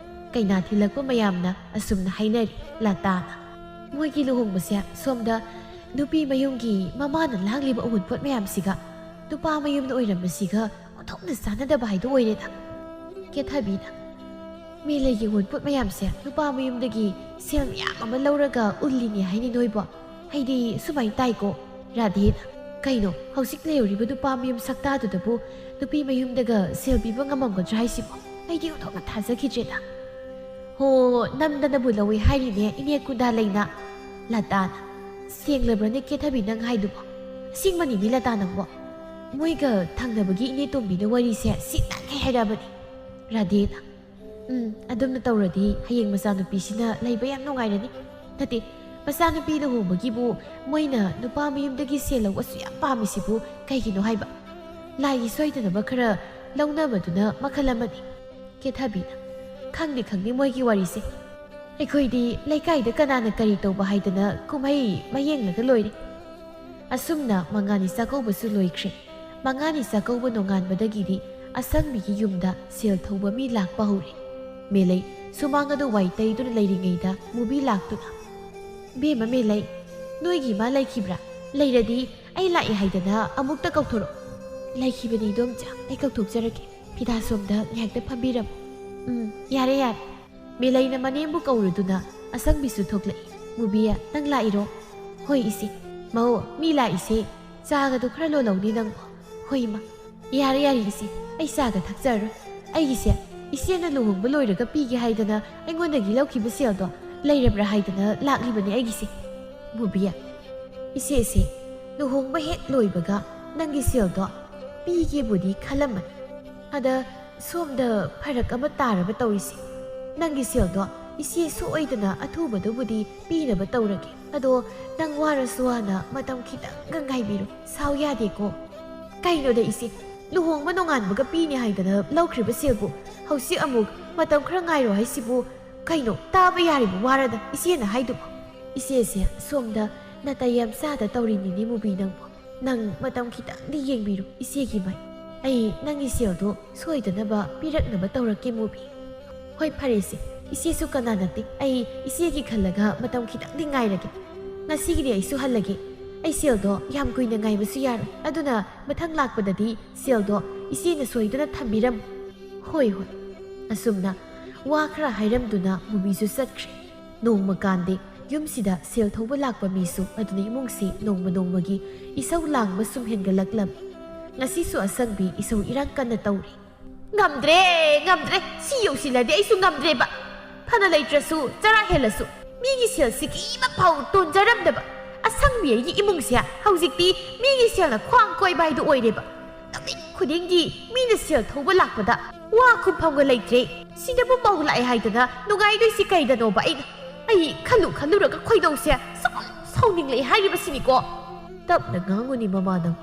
ꯀꯩꯅꯥ ꯊꯤꯜꯂꯛꯄ ꯃꯌꯥꯝꯅ ꯑꯁꯨꯝꯅ ꯍꯥꯏꯅꯔꯤ ꯂꯥꯇꯥꯅ. ꯃꯣꯏꯒꯤ ꯂꯨꯍꯣꯡꯕꯁꯦ ꯁꯣꯝꯗ ꯅꯨꯄꯤ ꯃꯌꯨꯝꯒꯤ ꯃꯃꯥꯅ ꯂꯥꯡꯂꯤꯕ ꯑꯎꯟꯄꯣꯠ ꯃꯌꯥꯝꯁꯤꯒ ꯅꯨꯄꯥ ꯃꯌꯨꯝꯗ ꯑꯣꯏꯔꯝꯕꯁꯤꯒ ꯑꯣꯟꯊꯣꯛꯅ ꯆꯥꯟꯅꯗꯕ ꯍꯥꯏꯗꯨ ꯑꯣꯏꯔꯦꯗ. ꯀꯦꯊꯕꯤꯅ ꯃꯤꯂꯩꯒꯤ ꯑꯎꯟꯄꯣꯠ ꯃꯌꯥꯝꯁꯦ ꯅꯨꯄꯥ ꯃꯌꯨꯝꯗꯒꯤ ꯁꯦꯜ ꯃꯌꯥꯝ ꯑꯃ ꯂꯧꯔꯒ ꯎꯜꯂꯤꯅꯦ ꯍꯥꯏꯅꯤ ꯅꯣꯏꯕꯣ. ꯑꯩꯗꯤ ꯁꯨꯃꯥꯏꯅ ꯇꯥꯏꯀꯣ. ꯔꯥꯙꯦꯅ ꯀꯩꯅꯣ ꯍꯧꯖꯤꯛ ꯂꯩꯍꯧꯔꯤꯕ ꯅꯨꯄꯥ ꯃꯌꯨꯝ ꯁꯛꯇꯥꯗꯨꯗꯕꯨ ꯅꯨꯄꯤ ꯃꯌꯨꯝꯗꯒ ꯁꯦꯜ ꯄꯤꯕ ꯉꯝꯃꯝꯒꯗ꯭ꯔꯥ ꯍꯥꯏꯁꯤꯕꯣ? ꯑꯩꯗꯤ ꯑꯣꯟꯊꯣꯛꯅ ꯊꯥꯖꯈꯤꯗ꯭ꯔꯦꯗ. ꯍꯣ ꯅꯝꯗꯅꯕꯨ ꯂꯧꯋꯦ ꯍꯥꯏꯔꯤꯅꯦ ꯏꯅꯦ ꯀꯨꯟꯗꯥ ꯂꯩꯅ. ꯂꯥꯇꯥꯅ ꯁꯦꯡꯂꯕ꯭ꯔꯅꯦ ꯀꯦꯊꯕꯤ ꯅꯪ ꯍꯥꯏꯗꯨꯕꯣ? ꯑꯁꯦꯡꯕꯅꯤꯅꯦ ꯂꯥꯇꯥ ꯅꯪꯕꯣ. ꯃꯣꯏꯒ ꯊꯪꯅꯕꯒꯤ ꯏꯅꯦ ꯇꯣꯝꯕꯤꯅ ꯋꯥꯔꯤꯁꯦ ꯁꯤꯠꯅꯈꯩ ꯍꯥꯏꯔꯛꯑꯕꯅꯤ. ꯔꯥꯙꯦꯅ ꯑꯗꯨꯝꯅ ꯇꯧꯔꯗꯤ ꯍꯌꯦꯡ ꯃꯆꯥꯅꯨꯄꯤꯁꯤꯅ ꯂꯩꯕ ꯌꯥꯝ ꯅꯨꯡꯉꯥꯏꯔꯅꯤ. ꯅꯠꯇꯦ ꯃꯆꯥꯅꯨꯄꯤ ꯂꯨꯍꯣꯡꯕꯒꯤꯕꯨ ꯃꯣꯏꯅ ꯅꯨꯄꯥ ꯃꯌꯨꯝꯗꯒꯤ ꯁꯦꯜ ꯂꯧꯕꯁꯨ ꯌꯥꯝ ꯄꯥꯝꯃꯤꯁꯤꯕꯨ ꯀꯩꯒꯤꯅꯣ ꯍꯥꯏꯕ? ꯂꯥꯏꯒꯤ ꯁꯣꯏꯗꯅꯕ ꯈꯔ ꯂꯧꯅꯕꯗꯨꯅ ꯃꯈꯜ ꯑꯃꯅꯤ. ꯀꯦꯊꯕꯤꯅ ꯈꯪꯗꯦ ꯃꯣꯏꯒꯤ ꯋꯥꯔꯤꯁꯦ. ꯑꯩꯈꯣꯏꯗꯤ ꯂꯩꯀꯥꯏꯗ ꯀꯅꯥꯅ ꯀꯔꯤ ꯇꯧꯕ ꯍꯥꯏꯗꯅ ꯀꯨꯝꯍꯩ ꯃꯌꯦꯡꯂꯒ ꯂꯣꯏꯔꯦ. ꯑꯁꯨꯝꯅ ꯃꯉꯥꯅꯤ ꯆꯥꯛꯀꯧꯕꯁꯨ ꯂꯣꯏꯈ꯭ꯔꯦ꯫ ꯃꯉꯥꯅꯤ ꯆꯥꯛꯀꯧꯕ ꯅꯣꯡꯉꯥꯟꯕꯗꯒꯤꯗꯤ ꯑꯁꯪꯕꯤꯒꯤ ꯌꯨꯝꯗ ꯁꯦꯜ ꯊꯧꯕ ꯃꯤ ꯂꯥꯛꯄ ꯍꯧꯔꯦ꯫ ꯃꯦꯂꯩ ꯁꯨꯃꯥꯡ ꯑꯗꯨ ꯋꯥꯏ ꯇꯩꯗꯨꯅ ꯂꯩꯔꯤꯉꯩꯗ ꯃꯨꯕꯤ ꯂꯥꯛꯇꯨꯅ "ꯕꯦꯝꯃ ꯃꯦꯂꯩ, ꯅꯣꯏꯒꯤ ꯏꯃꯥ ꯂꯩꯈꯤꯕ꯭ꯔꯥ? ꯂꯩꯔꯗꯤ ꯑꯩ ꯂꯥꯛꯏ ꯍꯥꯏꯗꯅ ꯑꯃꯨꯛꯇ ꯀꯧꯊꯣꯔꯛꯑꯣ." "ꯂꯩꯈꯤꯕꯅꯤ ꯏꯗꯣꯝꯆꯥ, ꯑꯩ ꯀꯧꯊꯣꯛꯆꯔꯒꯦ꯫ ꯐꯤꯗꯥ ꯁꯣꯝꯗ ꯉꯥꯏꯍꯥꯛꯇ ꯐꯝꯕꯤꯔꯝꯃꯨ." "ꯌꯥꯔꯦ ꯌꯥꯔꯦ." ꯃꯦꯂꯩꯅ ꯃꯅꯦꯝꯕꯨ ꯀꯧꯔꯗꯨꯅ ꯑꯁꯪꯕꯤꯁꯨ ꯊꯣꯛꯂꯛꯏ꯫ "ꯃꯨꯕꯤ, ꯅꯪ ꯂꯥꯛꯏꯔꯣ?" "ꯍꯣꯏ ꯏꯆꯦ." "ꯃꯧ, ꯃꯤ ꯂꯥꯛꯏꯁꯦ ꯆꯥꯒꯗꯣ ꯈꯔ ꯂꯣꯜꯍꯧꯅꯤ ꯅꯪꯕꯣ." "ꯍꯣꯏ ꯏꯃꯥ." "ꯌꯥꯔꯦ ꯌꯥꯔꯦ ꯏꯆꯦ, ꯑꯩ ꯆꯥꯒ ꯊꯛꯆꯔꯔꯣꯏ. ꯑꯩꯒꯤꯁꯦ ꯏꯆꯦꯅ ꯂꯨꯍꯣꯡꯕ ꯂꯣꯏꯔꯒ ꯄꯤꯒꯦ haidana ꯑꯩꯉꯣꯟꯗꯒꯤ ꯂꯧꯈꯤꯕ ꯁꯦꯜꯗꯣ ꯂꯩꯔꯕ꯭ꯔꯥ ꯍꯥꯏꯗꯅ ꯂꯥꯛꯂꯤꯕꯅꯤ ꯑꯩꯒꯤꯁꯦ." "ꯃꯨꯕꯤ, ꯏꯆꯦꯁꯦ ꯂꯨꯍꯣꯡꯕ ꯍꯦꯛ ꯂꯣꯏꯕꯒ ꯅꯪꯒꯤ ꯁꯦꯜꯗꯣ ꯄꯤꯒꯦꯕꯨꯗꯤ ꯈꯜꯂꯝꯕꯅꯤ. ꯑꯗ ꯁꯣꯝꯗ ꯐꯔꯛ ꯑꯃ ꯇꯥꯔꯕ ꯇꯧꯔꯤꯁꯦ. ꯅꯪꯒꯤ ꯁꯦꯜꯗꯣ ꯏꯆꯦ ꯁꯣꯏꯗꯅ ꯑꯊꯨꯕꯗꯕꯨꯗꯤ ꯄꯤꯅꯕ ꯇꯧꯔꯒꯦ. ꯑꯗꯣ ꯅꯪ ꯋꯥꯔꯁꯨ ꯋꯥꯅ ꯃꯇꯝ ꯈꯤꯇꯪꯒ ꯉꯥꯏꯕꯤꯔꯣ. ꯁꯥꯎ ꯌꯥꯗꯦꯀꯣ." "ꯀꯩꯅꯣꯗ ꯏꯆꯦ, ꯂꯨꯍꯣꯡꯕ ꯅꯣꯡꯉꯥꯟꯕꯒ ꯄꯤꯅꯤ ꯍꯥꯏꯗꯅ ꯂꯧꯈ꯭ꯔꯤꯕ ꯁꯦꯜꯕꯨ ꯍꯧꯖꯤꯛ ꯑꯃꯨꯛ ꯃꯇꯝ ꯈꯔ ꯉꯥꯏꯔꯣ ꯍꯥꯏꯁꯤꯕꯨ ꯀꯩꯅꯣ ꯇꯥꯕ ꯌꯥꯔꯤꯕ ꯋꯥꯔꯗ ꯏꯆꯦꯅ ꯍꯥꯏꯗꯨꯕꯨ?" "ꯏꯆꯦꯁꯦ ꯁꯣꯝꯗ ꯅꯥꯇꯩ ꯌꯥꯝ ꯆꯥꯗ ꯇꯧꯔꯤꯅꯤꯅꯦ ꯃꯨꯕꯤ ꯅꯪꯕꯨ. ꯅꯪ ꯃꯇꯝ ꯈꯤꯇꯪꯗꯤ ꯌꯦꯡꯕꯤꯔꯣ ꯏꯆꯦꯒꯤ ꯃꯥꯏ. ꯑꯩ ꯅꯪꯒꯤ ꯁꯦꯜꯗꯣ ꯁꯣꯏꯗꯅꯕ ꯄꯤꯔꯛꯅꯕ ꯇꯧꯔꯛꯀꯦ ꯃꯨꯕꯤ." "ꯍꯣꯏ ꯐꯔꯦ ꯏꯆꯦ, ꯏꯆꯦꯁꯨ ꯀꯅꯥ ꯅꯠꯇꯦ. ꯑꯩ ꯏꯆꯦꯒꯤ ꯈꯜꯂꯒ ꯃꯇꯝ ꯈꯤꯇꯪꯗꯤ ꯉꯥꯏꯔꯒꯦ. ꯉꯁꯤꯒꯤꯗꯤ ꯑꯩꯁꯨ ꯍꯜꯂꯒꯦ. ꯑꯩ ꯁꯦꯜꯗꯣ ꯌꯥꯝ ꯀꯨꯏꯅ ꯉꯥꯏꯕꯁꯨ ꯌꯥꯔꯣꯏ. ꯑꯗꯨꯅ ꯃꯊꯪ ꯂꯥꯛꯄꯗꯗꯤ ꯁꯦꯜꯗꯣ ꯏꯆꯦꯅ ꯁꯣꯏꯗꯅ ꯊꯝꯕꯤꯔꯝꯃꯨ." "ꯍꯣꯏ ꯍꯣꯏ." ꯑꯁꯨꯝꯅ ꯋꯥ ꯈꯔ ꯍꯥꯏꯔꯝꯗꯨꯅ ꯃꯨꯕꯤꯁꯨ ꯆꯠꯈ꯭ꯔꯦ꯫ ꯅꯣꯡꯃ ꯀꯥꯟꯗꯦ ꯌꯨꯝꯁꯤꯗ ꯁꯦꯜ ꯊꯧꯕ ꯂꯥꯛꯄ ꯃꯤꯁꯨ ꯑꯗꯨꯅ ꯏꯃꯨꯡꯁꯤ ꯅꯣꯡꯃ ꯅꯣꯡꯃꯒꯤ ꯏꯁꯧ ꯂꯥꯡꯕ ꯁꯨꯝ ꯍꯦꯟꯒꯠꯂꯛꯂꯝꯃꯤ꯫ ꯉꯁꯤꯁꯨ ꯑꯁꯪꯕꯤ ꯏꯁꯧ ꯏꯔꯥꯡ ꯀꯟꯅ ꯇꯧꯔꯤ꯫ "ꯉꯝꯗ꯭ꯔꯦ ꯉꯝꯗ꯭ꯔꯦ, ꯁꯤ ꯌꯧꯁꯤꯜꯂꯗꯤ ꯑꯩꯁꯨ ꯉꯝꯗ꯭ꯔꯦꯕ. ꯐꯅ ꯂꯩꯇ꯭ꯔꯁꯨ ꯆꯔꯥ ꯍꯦꯜꯂꯁꯨ ꯃꯤꯒꯤ ꯁꯦꯜꯁꯤ ꯀꯤꯃ ꯐꯥꯎ ꯇꯣꯟꯖꯔꯝꯗꯕ ꯑꯁꯪꯕꯤ ꯑꯩꯒꯤ ꯏꯃꯨꯡꯁꯦ ꯍꯧꯖꯤꯛꯇꯤ ꯃꯤꯒꯤ ꯁꯦꯜꯅ ꯈ꯭ꯋꯥꯡ ꯀꯣꯏꯕ ꯍꯥꯏꯗꯨ ꯑꯣꯏꯔꯦꯕ. ꯅꯨꯃꯤꯠ ꯈꯨꯗꯤꯡꯒꯤ ꯃꯤꯅ ꯁꯦꯜ ꯊꯧꯕ ꯂꯥꯛꯄꯗ ꯋꯥ ꯈꯨꯝꯐꯝꯒ ꯂꯩꯇ꯭ꯔꯦ. ꯁꯤꯗꯕꯨ ꯃꯧ ꯂꯥꯛꯑꯦ ꯍꯥꯏꯗꯅ ꯅꯨꯡꯉꯥꯏꯗꯣꯏꯁꯤ ꯀꯩꯗꯅꯣꯕ ꯑꯩꯅ? ꯑꯩ ꯈꯜꯂꯨꯔꯒ ꯈꯣꯏꯗꯧꯁꯦ ꯁꯥꯎꯅꯤꯡꯂꯛꯑꯦ ꯍꯥꯏꯔꯤꯕꯁꯤꯅꯤꯀꯣ." "ꯇꯞꯅ ꯉꯥꯡꯉꯨꯅꯤ ꯃꯃꯥ ꯅꯪ.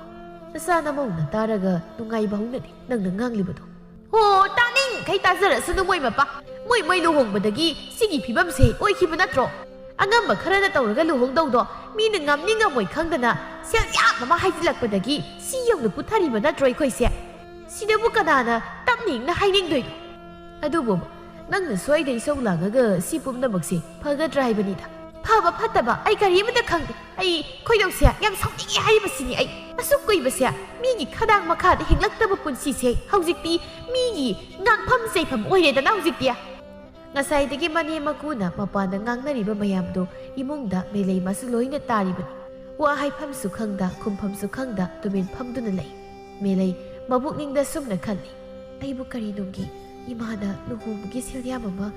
ꯅꯆꯥ ꯅꯃꯧꯅ ꯇꯥꯔꯒ ꯅꯨꯡꯉꯥꯏꯕ ꯍꯧꯅꯗꯦ ꯅꯪꯅ ꯉꯥꯡꯂꯤꯕꯗꯣ." "ꯍꯣ, ꯇꯥꯅꯤꯡꯈꯩ ꯇꯥꯖꯔꯁꯨꯅ ꯃꯣꯏ ꯃꯄꯥ. ꯃꯣꯏ ꯂꯨꯍꯣꯡꯕꯗꯒꯤ ꯁꯤꯒꯤ ꯐꯤꯕꯝꯁꯦ ꯑꯣꯏꯈꯤꯕ ꯅꯠꯇ꯭ꯔꯣ? ꯑꯉꯝꯕ ꯈꯔꯅ ꯇꯧꯔꯒ ꯂꯨꯍꯣꯡꯗꯧꯗꯣ ꯃꯤꯅ ꯉꯝꯅꯤ ꯉꯝꯃꯣꯏ ꯈꯪꯗꯅ ꯁꯦꯜ ꯌꯥꯝ ꯑꯃ ꯍꯥꯏꯖꯤꯜꯂꯛꯄꯗꯒꯤ ꯁꯤ ꯌꯧꯅ ꯄꯨꯊꯔꯤꯕ ꯅꯠꯇ꯭ꯔꯣ ꯑꯩꯈꯣꯏꯁꯦ? ꯁꯤꯗꯕꯨ ꯀꯅꯥꯅ ꯇꯞꯅ ꯏꯪꯅ ꯍꯥꯏꯅꯤꯡꯗꯣꯏꯅꯣ? ꯑꯗꯨꯕꯨ ꯅꯪꯅ ꯁ꯭ꯋꯥꯏꯗ ꯏꯁꯧ ꯂꯥꯡꯉꯒ ꯁꯤ ꯄꯨꯝꯅꯃꯛꯁꯦ ꯐꯒꯗ꯭ꯔꯥ ꯍꯥꯏꯕꯅꯤꯗ. ꯐꯕ ꯐꯠꯇꯕ ꯑꯩ ꯀꯔꯤꯃꯇ ꯈꯪꯗꯦ. ꯑꯩ ꯈꯣꯏꯗꯧꯁꯦ ꯌꯥꯝ ꯁꯥꯎꯅꯤꯡꯉꯦ ꯍꯥꯏꯔꯤꯕꯁꯤꯅꯤ ꯑꯩ. ꯑꯁꯨꯛ ꯀꯨꯏꯕꯁꯦ ꯃꯤꯒꯤ ꯈꯗꯥꯡ ꯃꯈꯥꯗ ꯍꯤꯡꯂꯛꯇꯕ ꯄꯨꯟꯁꯤꯁꯦ ꯍꯧꯖꯤꯛꯇꯤ ꯃꯤꯒꯤ ꯉꯥꯡꯐꯝ ꯆꯩꯐꯝ ꯑꯣꯏꯔꯦꯗꯅ ꯍꯧꯖꯤꯛꯇꯤ." ꯉꯁꯥꯏꯗꯒꯤ ꯃꯅꯦꯝ ꯃꯀꯨꯅ ꯃꯄꯥꯟꯗ ꯉꯥꯡꯅꯔꯤꯕ ꯃꯌꯥꯝꯗꯣ ꯏꯃꯨꯡꯗ ꯃꯦꯂꯩꯃꯁꯨ ꯂꯣꯏꯅ ꯇꯥꯔꯤꯕꯅꯤ꯫ ꯋꯥ ꯍꯥꯏꯐꯝꯁꯨ ꯈꯪꯗ ꯈꯨꯝꯐꯝꯁꯨ ꯈꯪꯗ ꯇꯨꯃꯤꯟ ꯐꯝꯗꯨꯅ ꯂꯩ꯫ ꯃꯦꯂꯩ ꯃꯕꯨꯛꯅꯤꯡꯗ ꯁꯨꯝꯅ ꯈꯜꯂꯤ꯫ "ꯑꯩꯕꯨ ꯀꯔꯤꯅꯨꯡꯒꯤ ꯏꯃꯥꯅ ꯂꯨꯍꯣꯡꯕꯒꯤ ꯁꯦꯜ ꯌꯥꯝ ꯑꯃ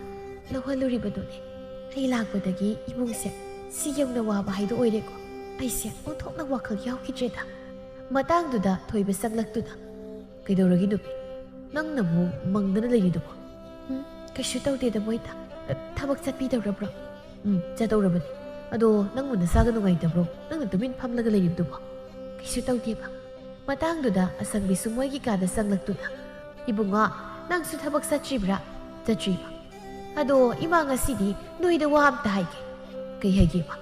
ꯂꯧꯍꯜꯂꯨꯔꯤꯕꯅꯣꯅꯦ? ꯑꯩ ꯂꯥꯛꯄꯗꯒꯤ ꯏꯃꯨꯡꯁꯦ ꯁꯤ ꯌꯧꯅ ꯋꯥꯕ ꯍꯥꯏꯗꯣ ꯑꯣꯏꯔꯦꯀꯣ. ꯑꯩꯁꯦ ꯑꯣꯟꯊꯣꯛꯅ ꯋꯥꯈꯜ ꯌꯥꯎꯈꯤꯗ꯭ꯔꯦꯗ." ꯃꯇꯥꯡꯗꯨꯗ ꯊꯣꯏꯕ ꯆꯪꯂꯛꯇꯨꯅ "ꯀꯩꯗꯧꯔꯒꯦ ꯅꯨꯄꯤ? ꯅꯪꯅ ꯑꯃꯨꯛ ꯃꯪꯗꯅ ꯂꯩꯔꯤꯗꯨꯕꯣ?" "ꯀꯩꯁꯨ ꯇꯧꯗꯦꯗ ꯃꯣꯏꯗ. ꯊꯕꯛ ꯆꯠꯄꯤꯗꯧꯔꯕ꯭ꯔꯣ?" "ꯆꯠꯇꯧꯔꯕꯅꯤ. ꯑꯗꯣ ꯅꯪꯕꯨ ꯅꯁꯥꯒ ꯅꯨꯡꯉꯥꯏꯇꯕ꯭ꯔꯣ? ꯅꯪꯅ ꯇꯨꯃꯤꯟ ꯐꯝꯂꯒ ꯂꯩꯔꯤꯕꯗꯨꯕꯣ?" "ꯀꯩꯁꯨ ꯇꯧꯗꯦꯕ." ꯃꯇꯥꯡꯗꯨꯗ ꯑꯁꯪꯕꯤꯁꯨ ꯃꯣꯏꯒꯤ ꯀꯥꯗ ꯆꯪꯂꯛꯇꯨꯅ "ꯏꯕꯨꯡꯉꯣ, ꯅꯪꯁꯨ ꯊꯕꯛ ꯆꯠꯇ꯭ꯔꯤꯕ꯭ꯔꯥ?" "ꯆꯠꯇ꯭ꯔꯤꯕ." "ꯑꯗꯣ ꯏꯃꯥ ꯉꯁꯤꯗꯤ ꯅꯣꯏꯗ ꯋꯥ ꯑꯝꯇ ꯍꯥꯏꯒꯦ." "ꯀꯩ ꯍꯥꯏꯒꯦ ꯏꯃꯥ?"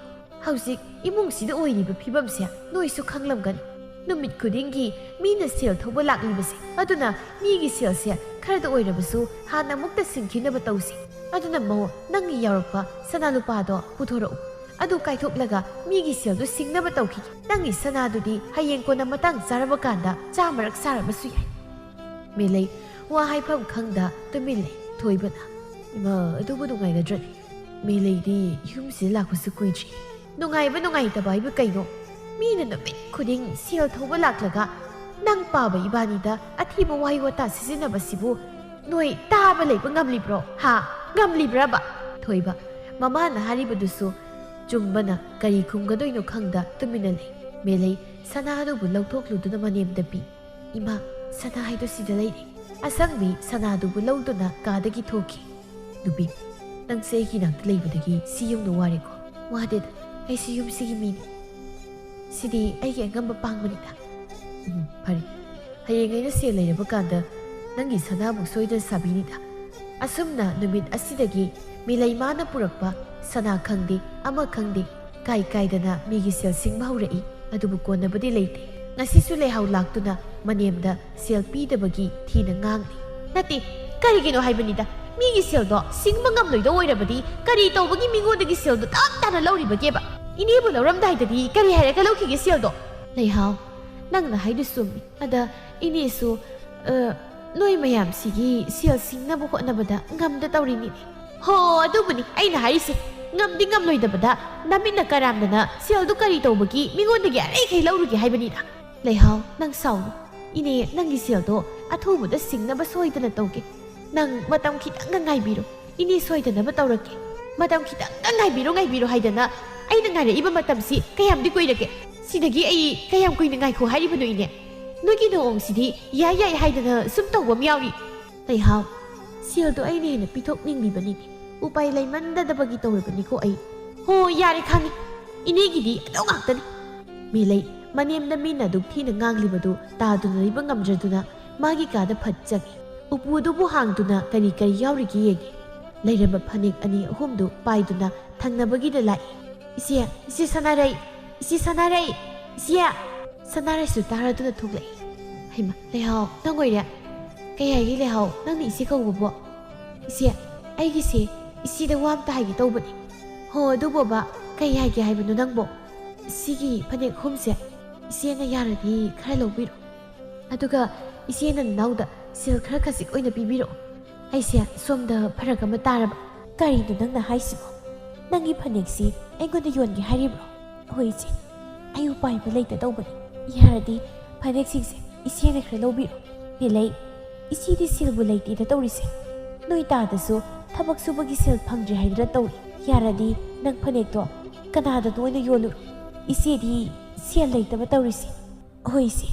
"ꯍꯧꯖꯤꯛ ꯏꯃꯨꯡꯁꯤꯗ ꯑꯣꯏꯔꯤꯕ ꯐꯤꯕꯝꯁꯦ ꯅꯣꯏꯁꯨ ꯈꯪꯂꯝꯒꯅꯤ. ꯅꯨꯃꯤꯠ ꯈꯨꯗꯤꯡꯒꯤ ꯃꯤꯅ ꯁꯦꯜ ꯊꯧꯕ ꯂꯥꯛꯂꯤꯕꯁꯦ. ꯑꯗꯨꯅ ꯃꯤꯒꯤ ꯁꯦꯜꯁꯦ ꯈꯔꯗ ꯑꯣꯏꯔꯕꯁꯨ ꯍꯥꯟꯅ ꯑꯃꯨꯛꯇ ꯁꯤꯡꯈꯤꯅꯕ ꯇꯧꯁꯤ. ꯑꯗꯨꯅ ꯃꯧ, ꯅꯪꯒꯤ ꯌꯥꯎꯔꯛꯄ ꯁꯅꯥ ꯂꯨꯄꯥꯗꯣ ꯄꯨꯊꯣꯔꯛꯎ. ꯑꯗꯨ ꯀꯥꯏꯊꯣꯛꯂꯒ ꯃꯤꯒꯤ ꯁꯦꯜꯗꯨ ꯁꯤꯡꯅꯕ ꯇꯧꯈꯤꯒꯦ. ꯅꯪꯒꯤ ꯁꯅꯥꯗꯨꯗꯤ ꯍꯌꯦꯡ ꯀꯣꯟꯅ ꯃꯇꯥꯡ ꯆꯥꯔꯕ ꯀꯥꯟꯗ ꯆꯥꯃꯔꯛ ꯁꯥꯔꯕꯁꯨ ꯌꯥꯏ." ꯃꯦꯂꯩ ꯋꯥ ꯍꯥꯏꯐꯝ ꯈꯪꯗ ꯇꯨꯃꯤꯟ ꯂꯩ꯫ ꯊꯣꯏꯕꯅ "ꯏꯃꯥ, ꯑꯗꯨꯕꯨ ꯅꯨꯡꯉꯥꯏꯒꯗ꯭ꯔꯅꯦ? ꯃꯦꯂꯩꯗꯤ ꯌꯨꯝꯁꯤꯗ ꯂꯥꯛꯄꯁꯨ ꯀꯨꯏꯗ꯭ꯔꯤ. ꯅꯨꯡꯉꯥꯏꯕ ꯅꯨꯡꯉꯥꯏꯇꯕ ꯍꯥꯏꯕ ꯀꯩꯅꯣ? ꯃꯤꯅ ꯅꯨꯃꯤꯠ ꯈꯨꯗꯤꯡ ꯁꯦꯜ ꯊꯧꯕ ꯂꯥꯛꯂꯒ ꯅꯪ ꯄꯥꯕ ꯏꯕꯥꯅꯤꯗ ꯑꯊꯤꯕ ꯋꯥꯍꯩ ꯋꯥꯇꯥ ꯁꯤꯖꯤꯟꯅꯕꯁꯤꯕꯨ ꯅꯣꯏ ꯇꯥꯕ ꯂꯩꯕ ꯉꯝꯂꯤꯕ꯭ꯔꯣ? ꯉꯝꯂꯤꯕ꯭ꯔꯕ?" ꯊꯣꯏꯕ ꯃꯃꯥꯅ ꯍꯥꯏꯔꯤꯕꯗꯨꯁꯨ ꯆꯨꯝꯕꯅ ꯀꯔꯤ ꯈꯨꯝꯒꯗꯣꯏꯅꯣ ꯈꯪꯗ ꯇꯨꯃꯤꯟꯅ ꯂꯩ꯫ ꯃꯦꯂꯩ ꯁꯅꯥ ꯑꯗꯨꯕꯨ ꯂꯧꯊꯣꯛꯂꯨꯗꯨꯅ ꯃꯅꯦꯝꯗ ꯄꯤ꯫ "ꯏꯃꯥ, ꯁꯅꯥ ꯍꯥꯏꯗꯣ ꯁꯤꯗ ꯂꯩꯔꯦ." ꯑꯁꯪꯕꯤ ꯁꯅꯥꯗꯨꯕꯨ ꯂꯧꯗꯨꯅ ꯀꯥꯗꯒꯤ ꯊꯣꯛꯈꯤ꯫ "ꯅꯨꯄꯤ, ꯅꯪꯁꯦ ꯑꯩꯒꯤ ꯅꯥꯛꯇ ꯂꯩꯕꯗꯒꯤ ꯁꯤ ꯌꯧꯅ ꯋꯥꯔꯦꯀꯣ." "ꯋꯥꯗꯦꯗ, ꯑꯩꯁꯨ ꯌꯨꯝꯁꯤꯒꯤ ꯃꯤꯅꯤ. ꯁꯤꯗꯤ ꯑꯩꯒꯤ ꯑꯉꯝꯕ ꯄꯥꯡꯕꯅꯤꯗ." "ꯐꯔꯦ. ꯍꯌꯦꯡ ꯑꯩꯅ ꯁꯦꯜ ꯂꯩꯔꯕ ꯀꯥꯟꯗ ꯅꯪꯒꯤ ꯁꯅꯥꯃꯨꯛ ꯁꯣꯏꯗꯅ ꯁꯥꯕꯤꯅꯤꯗ." ꯑꯁꯨꯝꯅ ꯅꯨꯃꯤꯠ ꯑꯁꯤꯗꯒꯤ ꯃꯦꯂꯩꯃꯥꯅ ꯄꯨꯔꯛꯄ ꯁꯅꯥ ꯈꯪꯗꯦ ꯑꯃ ꯈꯪꯗꯦ ꯀꯥꯏꯗꯅ ꯃꯤꯒꯤ ꯁꯦꯜ ꯁꯤꯡꯕ ꯍꯧꯔꯛꯏ ꯑꯗꯨꯕꯨ ꯀꯣꯟꯅꯕꯗꯤ ꯂꯩꯇꯦ ꯉꯁꯤꯁꯨ ꯂꯩꯍꯥꯎ ꯂꯥꯛꯇꯨꯅ ꯃꯅꯦꯝꯗ ꯁꯦꯜ ꯄꯤꯗꯕꯒꯤ ꯊꯤꯅ ꯉꯥꯡꯂꯤ ꯅꯠꯇꯦ ꯀꯔꯤꯒꯤꯅꯣ ꯍꯥꯏꯕꯅꯤꯗ ꯃꯤꯒꯤ ꯁꯦꯜꯗꯣ ꯁꯤꯡꯕ ꯉꯝꯂꯣꯏꯗ ꯑꯣꯏꯔꯕꯗꯤ ꯀꯔꯤ ꯇꯧꯕꯒꯤ ꯃꯤꯉꯣꯟꯗꯒꯤ ꯁꯦꯜꯗꯣ ꯇꯥꯅ ꯂꯧꯔꯤꯕꯒꯦꯕ ꯏꯅꯦꯕꯨ ꯂꯧꯔꯝꯗꯥꯏꯗꯗꯤ ꯀꯔꯤ ꯍꯥꯏꯔꯒ ꯂꯧꯈꯤꯒꯦ ꯁꯦꯜꯗꯣ ꯂꯩꯍꯥꯎ ꯅꯪꯅ ꯍꯥꯏꯗꯨ ꯆꯨꯝꯃꯤ ꯑꯗ ꯏꯅꯦꯁꯨ ꯅꯣꯏ ꯃꯌꯥꯝꯁꯤꯒꯤ ꯁꯦꯜ ꯁꯤꯡꯅꯕ ꯍꯣꯠꯅꯕꯗ ꯉꯝꯗ ꯇꯧꯔꯤꯅꯤꯅꯦ ꯍꯣ ꯑꯗꯨꯕꯨꯅꯤ ꯑꯩꯅ ꯍꯥꯏꯔꯤꯁꯦ ꯉꯝꯗꯤ ꯉꯝꯂꯣꯏꯗꯕꯗ ꯅꯃꯤꯠꯅ ꯀꯔꯥꯝꯗꯅ ꯁꯦꯜꯗꯨ ꯀꯔꯤ ꯇꯧꯕꯒꯤ ꯃꯤꯉꯣꯟꯗꯒꯤ ꯑꯔꯩꯈꯩ ꯂꯧꯔꯨꯒꯦ ꯍꯥꯏꯕꯅꯤꯗ ꯂꯩꯍꯥꯎ ꯅꯪ ꯁꯥꯎꯅꯨ ꯏꯅꯦ ꯅꯪꯒꯤ ꯁꯦꯜꯗꯣ ꯑꯊꯨꯕꯗ ꯁꯤꯡꯅꯕ ꯁꯣꯏꯗꯅ ꯇꯧꯒꯦ ꯅꯪ ꯃꯇꯝ ꯈꯤꯇꯪꯒ ꯉꯥꯏꯕꯤꯔꯣ ꯏꯅꯦ ꯁꯣꯏꯗꯅꯕ ꯇꯧꯔꯛꯀꯦ ꯃꯇꯝ ꯈꯤꯇꯪꯒ ꯉꯥꯏꯕꯤꯔꯣ ꯍꯥꯏꯗꯅ ꯑꯩꯅ ꯉꯥꯏꯔꯛꯏꯕ ꯃꯇꯝꯁꯤ ꯀꯌꯥꯝꯗꯤ ꯀꯨꯏꯔꯒꯦ ꯁꯤꯗꯒꯤ ꯑꯩ ꯀꯌꯥം ꯀꯨꯏꯅ ꯉꯥꯏꯈꯣ ꯍꯥꯏꯔꯤꯕꯅꯣ ꯏꯅꯦ ꯅꯣꯏꯒꯤ ꯅꯣꯡꯁꯤꯗꯤ ꯌꯥꯏ ꯍꯥꯏꯗꯅ ꯁꯨꯝ ꯇꯧꯕ ꯑꯃ ꯌꯥꯎꯔꯤ ꯂꯩꯍꯥꯎ ꯁꯦꯜꯗꯣ ꯑꯩꯅ ꯍꯦꯟꯅ ꯄꯤꯊꯣꯛꯅꯤꯡꯂꯤꯕꯅꯤꯅꯦ ꯎꯄꯥꯏ ꯂꯩꯃꯟꯗꯗꯕꯒꯤ ꯇꯧꯔꯤꯕꯅꯤꯀꯣ ꯑꯩ ꯍꯣ ꯌꯥꯔꯦ ꯈꯪꯉꯤ ꯏꯅꯦꯒꯤꯗꯤ ꯑꯗꯨ ꯉꯥꯛꯇꯅꯤ ꯃꯤꯂꯩ ꯃꯅꯦꯝꯅ ꯃꯤꯅ ꯑꯗꯨꯛ ꯊꯤꯅ ꯉꯥꯡꯂꯤꯕꯗꯨ ꯇꯥꯗꯨꯅ ꯂꯩꯕ ꯉꯝꯗ꯭ꯔꯗꯨꯅ ꯃꯥꯒꯤ ꯀꯥꯗ ꯐꯠ ꯆꯪꯉꯤ ꯎꯄꯨꯗꯨꯕꯨ ꯍꯥꯡꯗꯨꯅ ꯀꯔꯤ ꯌꯥꯎꯔꯤꯒꯦ ꯌꯦꯡꯉꯤ ꯂꯩꯔꯝꯕ ꯐꯅꯦꯛ ꯑꯅꯤ ꯑꯍꯨꯝꯗꯨ ꯄꯥꯏꯗꯨꯅ ꯊꯪꯅꯕꯒꯤꯗ ꯂꯥꯛꯏ ꯏꯆꯦ ꯁꯅꯥꯔꯩ ꯏꯆꯦ ꯁꯅꯥꯔꯩ ꯏꯆꯦ ꯁꯅꯥꯔꯩꯁꯨ ꯇꯥꯔꯗꯨꯅ ꯊꯣꯛꯂꯛꯏ ꯍꯩꯃ ꯂꯩꯍꯥꯎ ꯅꯪ ꯑꯣꯏꯔꯦ ꯀꯩ ꯍꯥꯏꯒꯦ ꯂꯩꯍꯥꯎ ꯅꯪꯅ ꯏꯆꯦ ꯀꯧꯕꯕꯣ ꯏꯆꯦ ꯑꯩꯒꯤꯁꯦ ꯏꯆꯦꯗ ꯋꯥ ꯑꯝꯇ ꯍꯥꯏꯒꯦ ꯇꯧꯕꯅꯤ ꯍꯣ ꯑꯗꯨꯕꯣꯕ ꯀꯩ ꯍꯥꯏꯒꯦ ꯍꯥꯏꯕꯅꯣ ꯅꯪꯕꯣ ꯁꯤꯒꯤ ꯐꯅꯦꯛ ꯑꯍꯨꯝꯁꯦ ꯏꯆꯦꯅ ꯌꯥꯔꯗꯤ ꯈꯔ ꯂꯧꯕꯤꯔꯣ ꯑꯗꯨꯒ ꯏꯆꯦꯅ ꯅꯅꯥꯎꯗ ꯁꯦꯜ ꯈꯔ ꯈꯖꯤꯛ ꯑꯣꯏꯅ ꯄꯤꯕꯤꯔꯛꯑꯣ ꯑꯩꯁꯦ ꯁꯣꯝꯗ ꯐꯔꯛ ꯑꯃ ꯇꯥꯔꯕ ꯀꯔꯤꯅꯣ ꯅꯪꯅ ꯍꯥꯏꯁꯤꯕꯣ ꯅꯪꯒꯤ ꯐꯅꯦꯛꯁꯤ ꯑꯩꯉꯣꯟꯗ ꯌꯣꯟꯒꯦ ꯍꯥꯏꯔꯤꯕ꯭ꯔꯣ ꯍꯣꯏ ꯏꯆꯦ ꯑꯩ ꯎꯄꯥꯏꯕ ꯂꯩꯇ ꯇꯧꯕꯅꯤ ꯌꯥꯔꯗꯤ ꯐꯅꯦꯛꯁꯤꯡꯁꯦ ꯏꯆꯦꯅ ꯈꯔ ꯂꯧꯕꯤꯔꯣ ꯃꯤꯂꯩ ꯏꯆꯦꯗꯤ ꯁꯦꯜꯕꯨ ꯂꯩꯇꯦꯗ ꯇꯧꯔꯤꯁꯦ ꯅꯣꯏ ꯇꯥꯗꯁꯨ ꯊꯕꯛ ꯁꯨꯕꯒꯤ ꯁꯦꯜ ꯐꯪꯗ꯭ꯔꯤ ꯍꯥꯏꯗꯅ ꯇꯧꯏ ꯌꯥꯔꯗꯤ ꯅꯪ ꯐꯅꯦꯛꯇꯣ ꯀꯅꯥꯗꯅꯣ ꯑꯣꯏꯅ ꯌꯣꯜꯂꯨꯔꯣ ꯏꯆꯦꯗꯤ ꯁꯦꯜ ꯂꯩꯇꯕ ꯇꯧꯔꯤꯁꯦ ꯍꯣꯏ ꯏꯆꯦ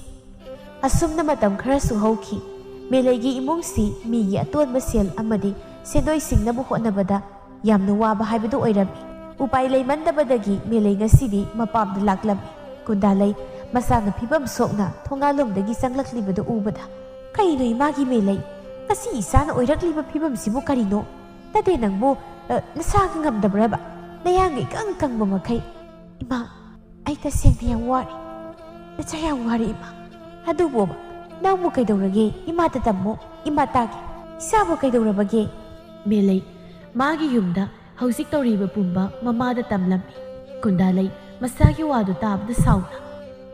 ꯑꯁꯨꯝꯅ ꯃꯇꯝ ꯈꯔꯁꯨ ꯍꯧꯈꯤ ꯃꯦꯂꯩꯒꯤ ꯏꯃꯨꯡꯁꯤ ꯃꯤꯒꯤ ꯑꯇꯣꯟꯕ ꯁꯦꯜ ꯑꯃꯗꯤ ꯁꯦꯟꯗꯣꯏ ꯁꯤꯡꯅꯕ ꯍꯣꯠꯅꯕꯗ ꯌꯥꯝꯅ ꯋꯥꯕ ꯍꯥꯏꯕꯗꯨ ꯑꯣꯏꯔꯝꯃꯤ ꯎꯄꯥꯏ ꯂꯩꯃꯟꯗꯕꯗꯒꯤ ꯃꯦꯂꯩ ꯉꯁꯤꯗꯤ ꯃꯄꯥꯝꯗ ꯂꯥꯛꯂꯝꯃꯤ ꯀꯨꯟꯗꯥꯂꯩ ꯃꯁꯥꯅ ꯐꯤꯕꯝ ꯁꯣꯛꯅ ꯊꯣꯡꯒꯥꯜꯂꯣꯝꯗꯒꯤ ꯆꯪꯂꯛꯂꯤꯕꯗꯨ ꯎꯕꯗ ꯀꯩꯅꯣ ꯏꯃꯥꯒꯤ ꯃꯦꯂꯩ ꯉꯁꯤ ꯏꯆꯥꯅ ꯑꯣꯏꯔꯛꯂꯤꯕ ꯐꯤꯕꯝꯁꯤꯕꯨ ꯀꯔꯤꯅꯣ ꯅꯠꯇꯦ ꯅꯪꯕꯨ ꯅꯁꯥꯒ ꯉꯝꯗꯕ꯭ꯔꯕ ꯅꯌꯥꯡꯒ ꯏꯀꯪ ꯀꯪꯕ ꯃꯈꯩ ꯏꯃꯥ ꯑꯩ ꯇꯁꯦꯡꯅ ꯌꯥꯝ ꯋꯥꯔꯦ ꯅꯆꯥ ꯌꯥꯝ ꯋꯥꯔꯦ ꯏꯃꯥ ꯑꯗꯨꯕꯨꯕ ꯅꯪꯕꯨ ꯀꯩꯗꯧꯔꯒꯦ ꯏꯃꯥꯗ ꯇꯝꯃꯣ ꯏꯃꯥ ꯇꯥꯒꯦ ꯏꯆꯥꯕꯨ ꯀꯩꯗꯧꯔꯕꯒꯦ ꯃꯦꯂꯩ ꯃꯥꯒꯤ ꯌꯨꯝꯗ ꯍꯧꯖꯤꯛ ꯇꯧꯔꯤꯕ ꯄꯨꯝꯕ ꯃꯃꯥꯗ ꯇꯝꯂꯝꯃꯤ ꯀꯨꯟꯗꯥꯂꯩ ꯃꯁꯥꯒꯤ ꯋꯥꯗꯨ ꯇꯥꯕꯗ ꯁꯥꯎꯅ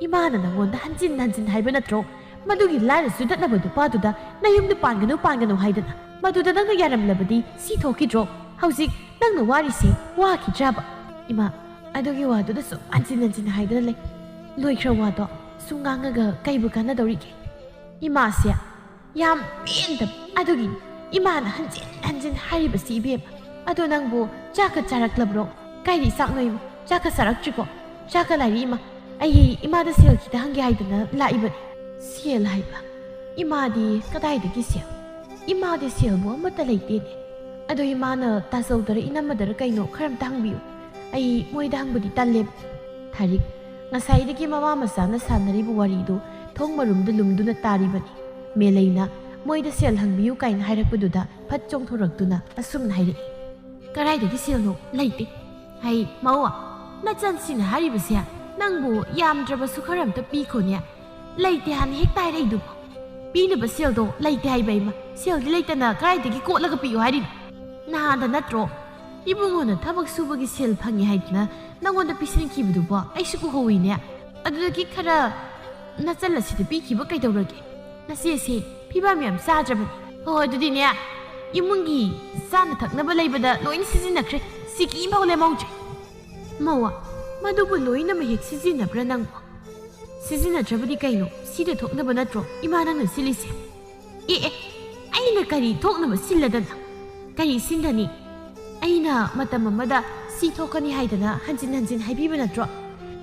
ꯏꯃꯥꯅ ꯅꯪꯉꯣꯟꯗ ꯍꯟꯖꯤꯟ ꯍꯥꯏꯕ ꯅꯠꯇ꯭ꯔꯣ ꯃꯗꯨꯒꯤ ꯂꯥꯏꯔ ꯆꯨꯗꯠꯅꯕ ꯅꯨꯄꯥꯗꯨꯗ ꯅꯌꯨꯝꯗ ꯄꯥꯟꯒꯅꯨ ꯍꯥꯏꯗꯅ ꯃꯗꯨꯗ ꯅꯪꯅ ꯌꯥꯔꯝꯂꯕꯗꯤ ꯁꯤ ꯊꯣꯛꯈꯤꯗ꯭ꯔꯣ ꯍꯧꯖꯤꯛ ꯅꯪꯅ ꯋꯥꯔꯤꯁꯤ ꯋꯥꯈꯤꯗ꯭ꯔꯕ ꯏꯃꯥ ꯑꯗꯨꯒꯤ ꯋꯥꯗꯨꯗ ꯁꯨꯝ ꯍꯟꯖꯤꯟ ꯍꯥꯏꯗꯅ ꯂꯩ ꯂꯣꯏꯈ꯭ꯔ ꯋꯥꯗꯣ ꯁꯨꯝ ꯉꯥꯡꯉꯒ ꯀꯩꯕꯨ ꯀꯥꯟꯅꯗꯧꯔꯤꯒꯦ ꯏꯃꯥꯁꯦ ꯌꯥꯝ ꯄꯦꯟꯗꯕ ꯑꯗꯨꯒꯤꯅꯤ ꯏꯃꯥꯅ ꯍꯟꯖꯤꯟ ꯍꯥꯏꯔꯤꯕꯁꯤ ꯏꯕꯦꯝꯃ ꯑꯗꯣ ꯅꯪꯕꯨ ꯆꯥꯛꯀ ꯆꯥꯔꯛꯂꯕ꯭ꯔꯣ ꯀꯥꯏꯗꯩ ꯆꯥꯛꯅꯣ ꯏꯃꯥ ꯆꯥꯛꯀ ꯆꯥꯔꯛꯇ꯭ꯔꯤꯀꯣ ꯆꯥꯛꯀ ꯂꯥꯏꯔꯤ ꯏꯃꯥ ꯑꯩ ꯏꯃꯥꯗ ꯁꯦꯜ ꯈꯤꯇ ꯍꯪꯒꯦ ꯍꯥꯏꯗꯅ ꯂꯥꯛꯏꯕꯅꯤ ꯁꯦꯜ ꯍꯥꯏꯕ ꯏꯃꯥꯗꯤ ꯀꯗꯥꯏꯗꯒꯤ ꯁꯦꯜ 이마대 셀부 ꯑꯃꯠꯇ ꯂꯩꯇꯦꯅꯦ ꯑꯗꯣ 이마ꯅ ꯇꯥꯆꯧꯗꯔ ꯏꯅꯝꯃꯗꯔ ꯀꯩꯅꯣ ꯈꯔꯝꯇ ꯍꯪꯕꯤꯌꯨ ꯑꯩ ꯃꯣꯏꯗ ꯍꯪꯕꯗꯤ ꯇꯜꯂꯦꯕ ꯊꯥꯔꯤꯛ ꯉꯁꯥꯏꯗꯒꯤ ꯃꯃꯥ ꯃꯆꯥꯅ ꯁꯥꯟꯅꯔꯤꯕ ꯋꯥꯔꯤꯗꯨ ꯊꯣꯡ ꯃꯔꯨꯝꯗ ꯂꯨꯝꯗꯨꯅ ꯇꯥꯔꯤꯕꯅꯤ ꯃꯦꯂꯩꯅ ꯃꯣꯏꯗ ꯁꯦꯜ ꯍꯪꯕꯤꯌꯨ ꯀꯥꯏꯅ ꯍꯥꯏꯔꯛꯄꯗꯨꯗ ꯐꯠ ꯆꯣꯡꯊꯣꯔꯛꯇꯨꯅ ꯑꯁꯨꯝꯅ ꯍꯥꯏꯔꯛꯏ ꯀꯔꯥꯏꯗꯒꯤ ꯁꯦꯜꯅꯣ ꯂꯩꯇꯦ ꯍꯩ ꯃꯧꯋꯥ ꯅꯆꯟꯁꯤꯅ ꯍꯥꯏꯔꯤꯕꯁꯦ ꯅꯪꯕꯨ ꯌꯥꯝꯗ꯭ꯔꯕꯁꯨ ꯈꯔꯝꯇ ꯄꯤꯈꯣꯅꯦ ꯂꯩꯇꯦ ꯍꯥꯟꯅ ꯍꯦꯛ ꯇꯥꯏꯔꯛꯏꯗꯨꯕꯨ ꯄꯤꯅꯕ ꯁꯦꯜꯗꯣ ꯂꯩꯇꯦ ꯍꯥꯏꯕ ꯏꯃꯥ ꯁꯦꯜꯗꯤ ꯂꯩꯇꯅ ꯀꯔꯥꯏꯗꯒꯤ ꯀꯣꯠꯂꯒ ꯄꯤꯌꯨ ꯍꯥꯏꯔꯤꯅꯣ ꯅꯍꯥꯟꯗ ꯅꯠꯇ꯭ꯔꯣ 이bungo는 ꯊꯕꯛ ꯁꯨꯕꯒꯤ ꯁꯦꯜ ꯐꯪꯉꯤ ꯍꯥꯏꯗꯅ ꯅꯪꯉꯣꯟꯗ ꯄꯤꯁꯤꯟꯈꯤꯕꯗꯨꯕꯣ ꯑꯩꯁꯨ ꯎꯍꯧꯏꯅꯦ ꯑꯗꯨꯗꯒꯤ ꯈꯔ ꯅꯆꯜ ꯑꯁꯤꯗ ꯄꯤꯈꯤꯕ ꯀꯩꯗꯧꯔꯒꯦ ꯅꯆꯦꯁꯤ ꯐꯤꯕꯝ ꯌꯥꯝ ꯆꯥꯗ꯭ꯔꯕꯅꯤ ꯍꯣꯏ ꯑꯗꯨꯗꯤꯅꯦ 이munꯒꯤ ꯆꯥꯅ ꯊꯛꯅꯕ ꯂꯩꯕꯗ ꯂꯣꯏꯅ ꯁꯤꯖꯤꯟꯅꯈ꯭ꯔꯦ ꯁꯤꯀꯤ ꯐꯥꯎ ꯂꯦꯝꯍꯧꯗ꯭ꯔꯦ ꯃꯧꯋꯥ ꯃꯗꯨꯕꯨ ꯂꯣꯏꯅꯃꯛ ꯍꯦꯛ ꯁꯤꯖꯤꯟꯅꯕ꯭ꯔꯥ ꯅꯪꯕꯣ 시즌나트라버디 까이노 시대 톡나버 나트로 이마나는 실리세 아이나 까리 톡나버 실라다나 까이 신다니 아이나 마따맘마다 시 톡하니 하이다나 한진 하이비버 나트로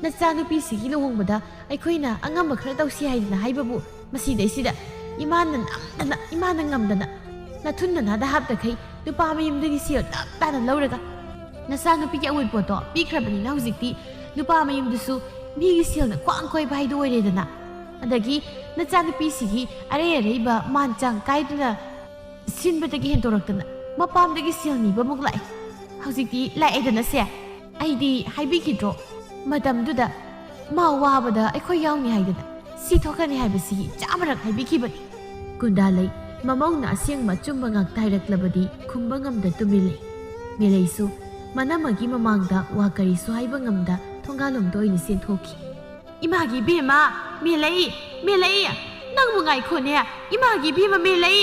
나짜누피 시기 루홍보다 아이코이나 앙암바 크라 다우시 하이다나 하이바부 마시데시다 이마는 남다나 나툰나 나다 합다카이 누파마 임드기 시어 따나 라우라가 나짜누피기 아우이뽀도 삐크라바니나 후직티 누파마 임드수 미기 시어나 꽝꽝이 바이도 오이레다나 아다기 나짜누피시기 아래아래이바 만짱 까이드나 신바다기 헨도락다나 마팜다기 시어니바 목라이 하우직티 라이다나 세 ꯑꯩꯗꯤ ꯍꯥꯏꯕꯤꯈꯤꯗ꯭ꯔꯣ ꯃꯇꯝꯗꯨꯗ ꯃꯥ ꯋꯥꯕꯗ ꯑꯩꯈꯣꯏ ꯌꯥꯎꯅꯤ ꯍꯥꯏꯗꯅ ꯁꯤ ꯊꯣꯛꯀꯅꯤ ꯍꯥꯏꯕꯁꯤ ꯆꯥꯃꯔꯛ ꯍꯥꯏꯕꯤꯈꯤꯕꯅꯤ ꯀꯨꯟꯗꯥꯂꯩ ꯃꯃꯧꯅ ꯑꯁꯦꯡꯕ ꯑꯆꯨꯝꯕ ꯉꯥꯛꯇ ꯍꯥꯏꯔꯛꯂꯕꯗꯤ ꯈꯨꯝꯕ ꯉꯝꯗ ꯇꯨꯃꯤꯟ ꯂꯩ ꯃꯦꯂꯩꯁꯨ ꯃꯅꯝꯃꯒꯤ ꯃꯃꯥꯡꯗ ꯋꯥ ꯀꯔꯤꯁꯨ ꯍꯥꯏꯕ ꯉꯝꯗ ꯊꯣꯡꯒꯥꯜꯂꯣꯝꯗ ꯑꯣꯏꯅ ꯆꯦꯟꯊꯣꯛꯈꯤ ꯏꯃꯥꯒꯤ ꯏꯕꯦꯝꯃ ꯃꯦꯂꯩ ꯅꯪꯕꯨ ꯉꯥꯏꯈꯣꯅꯦ ꯏꯃꯥꯒꯤ ꯏꯕꯦꯝꯃ ꯃꯦꯂꯩ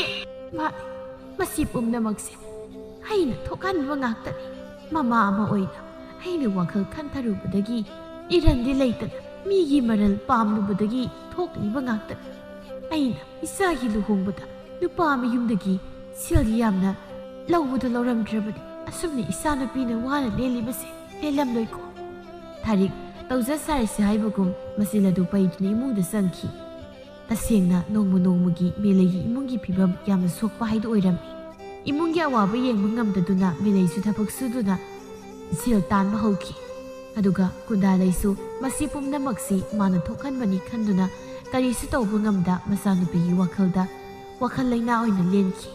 ꯃꯁꯤ ꯄꯨꯝꯅꯃꯛꯁꯦ ꯑꯩꯅ ꯊꯣꯛꯍꯟꯕ ꯉꯥꯛꯇꯅꯤ ꯃꯃꯥ ꯑꯃ ꯑꯣꯏꯅ ꯑꯩꯅ ꯋꯥꯈꯜ ꯈꯟꯊꯔꯨꯕꯗꯒꯤ ꯏꯔꯟꯗꯤ ꯂꯩꯇꯅ ꯃꯤꯒꯤ ꯃꯔꯜ ꯄꯥꯝꯂꯨꯕꯗꯒꯤ ꯊꯣꯛꯂꯤꯕ ꯉꯥꯛꯇꯅꯤ ꯑꯩꯅ ꯏꯆꯥꯒꯤ ꯂꯨꯍꯣꯡꯕꯗ ꯅꯨꯄꯥ ꯃꯌꯨꯝꯗꯒꯤ ꯁꯦꯜ ꯌꯥꯝꯅ ꯂꯧꯕꯗꯨ ꯂꯧꯔꯝꯗ꯭ꯔꯕꯗꯤ ꯑꯁꯨꯝꯅ ꯏꯆꯥꯅꯨꯄꯤꯅ ꯋꯥꯅ ꯂꯦꯜꯂꯤꯕꯁꯦ ꯂꯦꯜꯂꯝꯂꯣꯏꯀꯣ ꯊꯥꯔꯤꯛ ꯇꯧꯖ ꯁꯥꯔꯤꯁꯦ ꯍꯥꯏꯕꯒꯨꯝ ꯃꯆꯤꯜ ꯑꯗꯨ ꯄꯩꯗꯨꯅ ꯏꯃꯨꯡꯗ ꯆꯪꯈꯤ ꯇꯁꯦꯡꯅ ꯅꯣꯡꯃꯒꯤ ꯃꯦꯂꯩꯒꯤ ꯏꯃꯨꯡꯒꯤ ꯐꯤꯕꯝ ꯌꯥꯝꯅ ꯁꯣꯛꯄ ꯍꯥꯏꯗꯨ ꯑꯣꯏꯔꯝꯃꯤ ꯏꯃꯨꯡꯒꯤ ꯑꯋꯥꯕ ꯌꯦꯡꯕ ꯉꯝꯗꯗꯨꯅ ꯃꯦꯂꯩꯁꯨ ꯊꯕꯛ ꯁꯨꯗꯨꯅ ꯁꯦꯜ ꯇꯥꯟꯕ ꯍꯧꯈꯤ ꯑꯗꯨꯒ ꯀꯨꯟꯗꯥꯂꯩꯁꯨ ꯃꯁꯤ ꯄꯨꯝꯅꯃꯛꯁꯤ ꯃꯥꯅ ꯊꯣꯛꯍꯟꯕꯅꯤ ꯈꯟꯗꯨꯅ ꯀꯔꯤꯁꯨ ꯇꯧꯕ ꯉꯝꯗ ꯃꯆꯥꯅꯨꯄꯤꯒꯤ ꯋꯥꯈꯜꯗ ꯋꯥꯈꯜ ꯂꯩꯅꯥ ꯑꯣꯏꯅ ꯂꯦꯟꯈꯤ